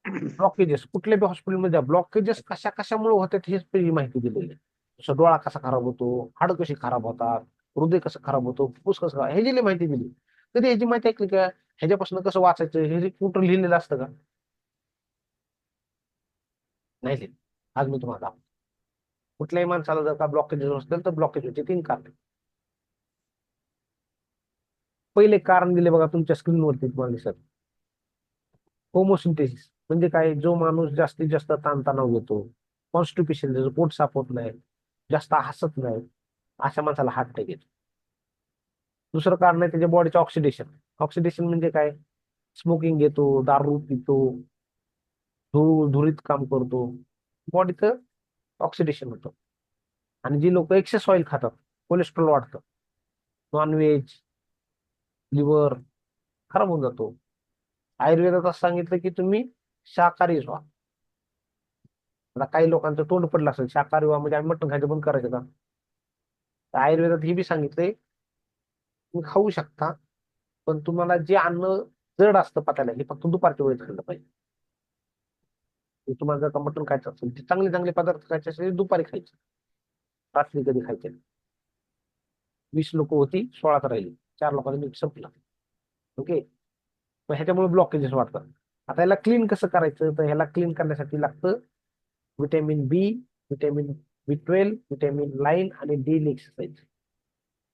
ब्लॉकेजेस कुठल्या बी हॉस्पिटलमध्ये ब्लॉकेजेस कशा कशामुळे होतात हेच पहिली माहिती दिलेली आहे. जसं डोळा कसा खराब होतो, हाड कशी खराब होतात, हृदय कसं खराब होतो, फुफ्फुस कसं खराब, ह्याची लय माहिती दिली. कधी ह्याची माहिती ऐकली का? ह्याच्यापासून कसं वाचायचं हे कुठं लिहिलेलं असतं का? नाही लिहिलं. आज मी तुम्हाला दाखवतो. कुठल्याही माणसाला जर का ब्लॉकेजेस असतील तर ब्लॉकेजचे 3 कारण. पहिले कारण दिले बघा तुमच्या स्क्रीनवरती तुम्हाला दिसत. होमोसिंथेसिस म्हणजे काय? जो माणूस जास्तीत जास्त ताणतणाव घेतो, कॉन्स्टिपेशन, त्याचं पोट साफ होत नाही, जास्त हसत नाही, अशा माणसाला हार्ट अटॅक येतो. दुसरं कारण आहे त्याच्या बॉडीचं ऑक्सिडेशन. ऑक्सिडेशन म्हणजे काय? स्मोकिंग घेतो, दारू पितो, धुरीत काम करतो, बॉडीचं ऑक्सिडेशन होतं. आणि जी लोक एक्सेस ऑइल खातात, कोलेस्ट्रॉल वाढतं, नॉनव्हेज, लिव्हर खराब होऊन जातो. आयुर्वेदात असं सांगितलं की तुम्ही शाकाहारी व्हा. आता काही लोकांचं तोंड पडलं असेल, शाकाहारी व्हा म्हणजे आम्ही मटण खायचं बंद करायचं का? तर आयुर्वेदात हे बी सांगितलंय तुम्ही खाऊ शकता, पण तुम्हाला जे अन्न जड असतं पचायला हे फक्त दुपारच्या वेळेत खाल्लं पाहिजे. म्हणजे तुम्हाला जर का मटण खायचं असेल, ते चांगले चांगले पदार्थ खायचे असेल दुपारी खायचे, रात्री कधी खायचे. 20 लोक होती, 16 राहिली, 4 लोकांनी मीठ संपलं. ओके, मग ह्याच्यामुळे ब्लॉकेजेस वाढतात. आता याला क्लीन कसं करायचं? तर ह्याला क्लीन करण्यासाठी लागतं व्हिटॅमिन बी, व्हिटॅमिन B12, व्हिटॅमिन लाईन आणि डेली एक्सरसाइज,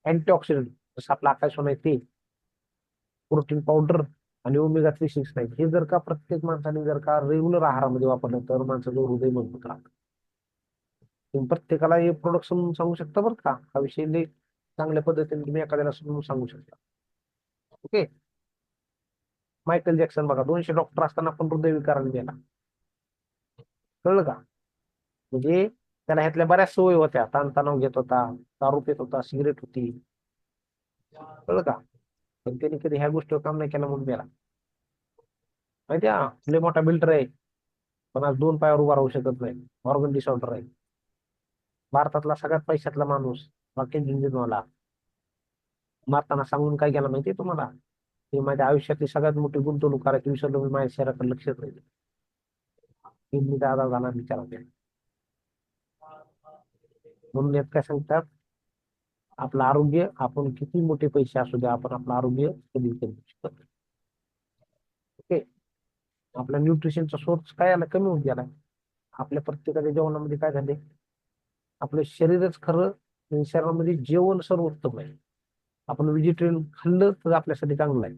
अँटीऑक्सिडंट जसं आपलं आकाश सोना आहे ते, प्रोटीन पावडर आणि ओमेगा 369. हे जर का प्रत्येक माणसाने जर का रेग्युलर आहारामध्ये वापरलं तर माणसाचं हृदय मजबूत राहतं. तुम्ही प्रत्येकाला हे प्रोडक्ट समजून सांगू शकता बरं का, हा विषय लई चांगल्या पद्धतीने तुम्ही एखाद्याला समजून सांगू शकता. ओके, मायकल जॅक्सन बघा, 200 डॉक्टर असताना पण हृदयविकाराने गेला. कळलं का? म्हणजे त्याला ह्यातल्या बऱ्याच सवयी होत्या, ताणतणाव घेत होता, दारू पित होता, सिगरेट होती. कळलं का? पण त्याने कधी ह्या गोष्टीवर काम नाही केला म्हणून गेला. माहिती आहे, लय मोठा बिल्डर आहे पण आज 2 पायावर उभा राहू शकत नाही, ऑर्गन डिसऑर्डर आहे. भारतातला सगळ्यात पैशातला माणूस रॉकेट इंजिनवाला मारताना सांगून काय केला माहितीये तुम्हाला? ही माझ्या आयुष्यातली सगळ्यात मोठी गुंतवणूक करायची विसरलो मी, माझ्या शहराकडे लक्षच नाही दिलं. मी दादा झाला विचार केला. म्हणून यात काय सांगतात, आपलं आरोग्य, आपण किती मोठे पैसे असू द्या, आपण आपलं आरोग्य कधी करू शकत. ओके, आपल्या न्यूट्रिशनचा सोर्स काय आला? कमी होत गेला. आपल्या प्रत्येकाच्या जेवणामध्ये काय झाले? आपलं शरीरच खरं, म्हणजे शरीरामध्ये जेवण सर्वोत्तम आहे. आपण व्हेजिटेरियन खाल्लं तर आपल्यासाठी चांगलं आहे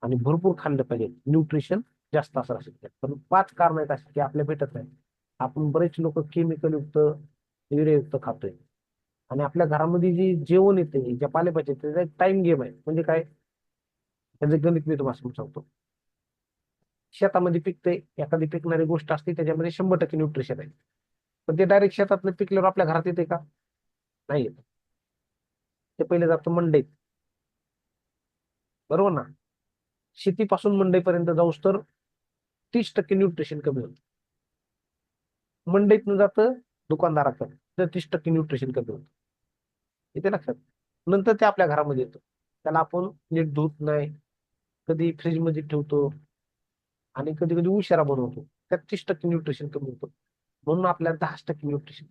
आणि भरपूर खाल्लं पाहिजे, न्यूट्रिशन जास्त असं असेल. पण 5 कारण आहेत अशी की आपल्या भेटत नाही. आपण बरेच लोक केमिकल युक्त, युक्त खातोय. आणि आपल्या घरामध्ये जे जेवण येते, ज्या पालेभाज्या, त्याचा एक टाइम गेम आहे. म्हणजे काय? त्याचं गणित मी तुम्हाला सांगतो. शेतामध्ये पिकते एखादी पिकणारी गोष्ट असते, त्याच्यामध्ये 100% न्यूट्रिशन आहे. पण ते डायरेक्ट शेतातलं पिकल्यावर आपल्या घरात येते का? नाही येत. ते पहिले जातं मंडईत, बरोबर ना? शेतीपासून मंडईपर्यंत जाऊस तर 30% न्यूट्रिशन कमी होतं. मंडईतनं जातं दुकानदाराकडे तर 30% न्यूट्रिशन कमी होतं. येते लक्षात? नंतर ते आपल्या घरामध्ये येतं, त्याला आपण नीट धुत नाही, कधी फ्रीजमध्ये ठेवतो आणि कधी कधी उशिरा बनवतो, त्यात 30% न्यूट्रिशन कमी होतं. म्हणून आपल्याला 10% न्यूट्रिशन.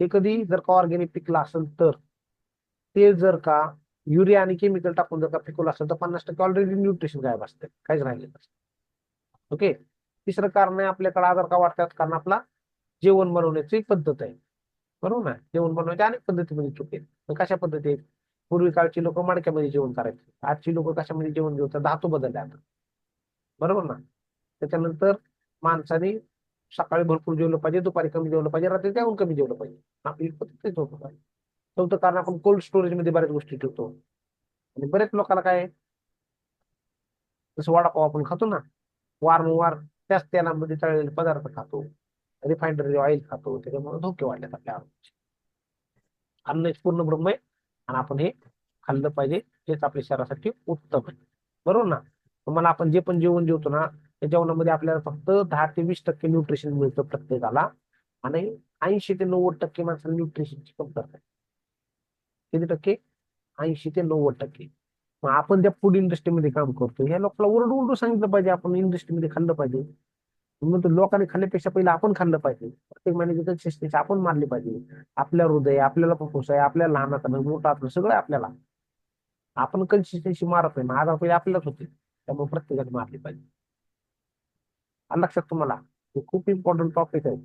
हे कधी जर का ऑर्गॅनिक पिकलं असेल तर, ते जर का युरिया आणि केमिकल टाकून जर का पिकवलं असेल तर 50% ऑलरेडी न्यूट्रिशन गायब असते, काहीच राहिलेलं नसतं. ओके, तिसरं कारण आहे आपल्याकडे आजार का वाटतात? कारण आपला जेवण बनवण्याची पद्धत आहे, बरोबर ना? जेवण बनवण्याच्या अनेक पद्धतीमध्ये चुके आहेत. कशा पद्धती आहेत? पूर्वी काळची लोक मडक्यामध्ये जेवण करायचे, आजची लोक कशामध्ये जेवण जेवतात? धातू बदलले आता, बरोबर ना? त्याच्यानंतर माणसाने सकाळी भरपूर जेवलं पाहिजे, दुपारी कमी जेवलं पाहिजे, रात्री त्याहून कमी जेवलं पाहिजे. आपली पद्धत होत पाहिजे. चौथं कारण आपण कोल्ड स्टोरेज मध्ये बऱ्याच गोष्टी ठेवतो. आणि बरेच लोकांना काय आहे, जसं वडापाव आपण खातो ना, वारंवार त्याच तेलामध्ये तळलेले पदार्थ खातो, रिफाइंड ऑइल खातो, त्याच्यामुळे धोके वाढलेत आपल्या आरोग्याचे. अन्न एक पूर्ण ब्रह्म आहे आणि आपण हे खाल्लं पाहिजे, हेच आपल्या शरीरासाठी उत्तम आहे, बरोबर ना? तुम्हाला आपण जे पण जेवण जेवतो ना, त्या जेवणामध्ये आपल्याला फक्त 10 ते 20% न्यूट्रिशन मिळतं प्रत्येकाला, आणि 80 ते 90% माणसाला न्यूट्रिशनची कमतरता आहे. किती टक्के? 80 ते 90%. मग आपण त्या फूड इंडस्ट्रीमध्ये काम करतो, या लोकांना ओरडून सांगितलं पाहिजे आपण इंडस्ट्रीमध्ये खाल्लं पाहिजे. म्हणून लोकांनी खाण्यापेक्षा पहिलं आपण खाल्लं पाहिजे. प्रत्येक महिन्याची कन्सिस्टन्सी आपण मारली पाहिजे. आपल्या हृदय, आपल्याला फुफ्फुस आहे, आपल्याला लहान हातानं मोठा हातानं सगळं आपल्याला, आपण कन्सिस्टन्सी मारत नाही, आजार पहिले आपल्यालाच होते, त्यामुळे प्रत्येकाने मारली पाहिजे. आलं लक्षात तुम्हाला? हे खूप इम्पॉर्टंट टॉपिक आहे.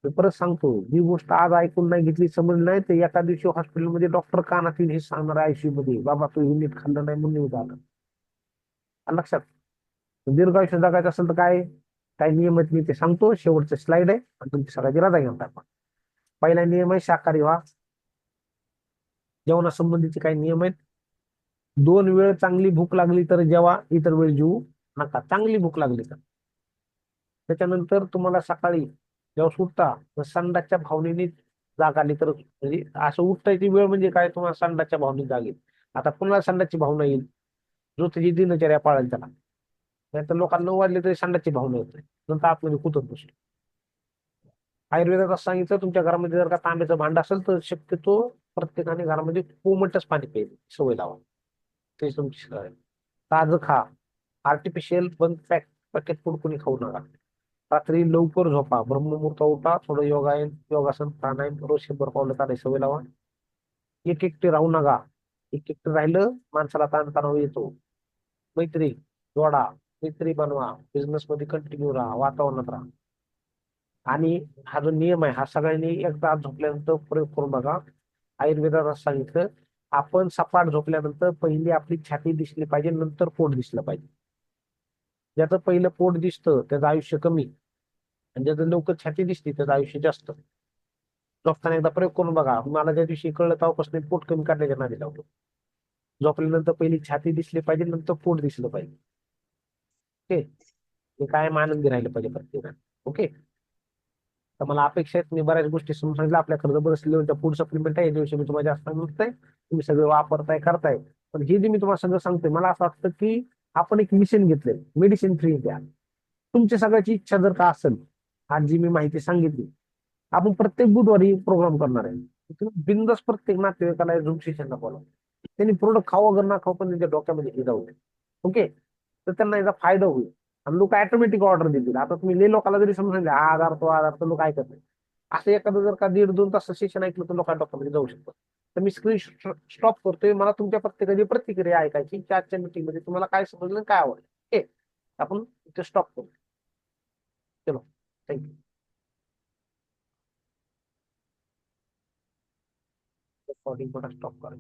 मी परत सांगतो, जी गोष्ट आज ऐकून नाही घेतली, समजली नाही, तर एका दिवशी हॉस्पिटलमध्ये डॉक्टर कानात हे सांगणार आयसीयू मध्ये, बाबा तू हे नीट खाल्लं नाही म्हणून झालं. आलं लक्षात? दीर्घायुष्य जगायचं असेल तर काय? काय नियम आहेत मी ते सांगतो, शेवटचे स्लाइड आहे आणि तुमची सगळ्याची रजा घेऊन टाका. पहिला नियम आहे शाकाहारी व्हा. जेवणासंबंधीचे काही नियम आहेत. 2 वेळ चांगली भूक लागली तर जेवा, इतर वेळ जेवू नका. चांगली भूक लागली तर. त्याच्यानंतर तुम्हाला सकाळी जेव्हा उठता तर संडासच्या भावनेने जाग आली तर, म्हणजे असं उठायची वेळ म्हणजे काय, तुम्हाला संडासच्या भावनेत जाग येईल. आता पुन्हा संडासची भावना येईल, जो त्याची दिनचर्या पाळेल त्याला. नाहीतर लोकांना 9 वाजले तरी संडासची भावना येते, नंतर आतमध्ये कुतत बसतो. आयुर्वेदात असं सांगितलं, तुमच्या घरामध्ये जर का तांब्याचं भांड असेल तर शक्यतो प्रत्येकाने घरामध्ये कोमटच पाणी प्यायचं सवय लावा. ते तुमची सवय. ताजं खा. आर्टिफिशियल बंद पॅकेट फूड कोणी खाऊ नका. रात्री लवकर झोपा, ब्रह्ममुहूर्त उठा, थोडं योगासन प्राणायाम रोज 100 पावलं चालायची सवय लावा. एक एकटे राहू नका. एक एकटे राहिलं माणसाला ताणतणाव येतो. मैत्री जोडा, मैत्री बनवा, बिझनेस मध्ये कंटिन्यू राहा, वातावरणात राहा. आणि हा जो नियम आहे हा सगळ्यांनी एकदा आज झोपल्यानंतर प्रयोग करून बघा. आयुर्वेदात असं सांगितलं, आपण सपाट झोपल्यानंतर पहिली आपली छाती दिसली पाहिजे, नंतर पोट दिसलं पाहिजे. ज्याचं पहिलं पोट दिसतं त्याचं आयुष्य कमी, आणि ज्याचं लवकर छाती दिसते त्याचं आयुष्य जास्त. झोपताना एकदा प्रयोग करून बघा. मला ज्या दिवशी कळलं तेव्हापासून पोट कमी करण्याच्या नादी लावतो. झोपल्यानंतर पहिली छाती दिसली पाहिजे, नंतर पोट दिसलं पाहिजे. ओके, हे कायम आनंदी राहिलं पाहिजे प्रत्येकाने. ओके, तर मला अपेक्षा आहे, तुम्ही बऱ्याच गोष्टी समजून सांगितलं. आपल्याकडे बरंच लेवलच्या फूड सप्लिमेंट आहे, याच्याविषयी मी तुम्हाला जास्त सांगतोय, तुम्ही सगळं वापरताय करताय. पण हे जे मी तुम्हाला सगळं सांगतोय, मला असं वाटतं की आपण एक मिशन घेतलंय, मेडिसिन फ्री द्या. तुमच्या सगळ्याची इच्छा जर का असेल, आज जी मी माहिती सांगितली, आपण प्रत्येक बुधवारी प्रोग्राम करणार आहे. तुम्ही बिंदास प्रत्येक नातेवाईकाला झूम सेशनला बोला. त्यांनी प्रोडक्ट खाऊ वगैरे ना खाऊ, पण त्यांच्या डोक्यामध्ये हे जाऊ दे. ओके, तर त्यांना याचा फायदा होईल आणि लोक ऑटोमॅटिक ऑर्डर देतील. आता तुम्ही लय लोकांना जरी समजले हा आधार तो आधार, तर लोक ऐकत नाही. असं एखादं जर का 1.5-2 तास सेशन ऐकलं तर लोकांच्या डोक्यामध्ये जाऊ शकतं. तर मी स्क्रीन स्टॉप करतोय. मला तुमच्या प्रत्येकाची प्रतिक्रिया ऐकायची की आजच्या मीटिंग मध्ये तुम्हाला काय समजलं काय आवडलं. ओके, आपण इथे स्टॉप करू. चलो, थँक्यू. रेकॉर्डिंग स्टॉप करा.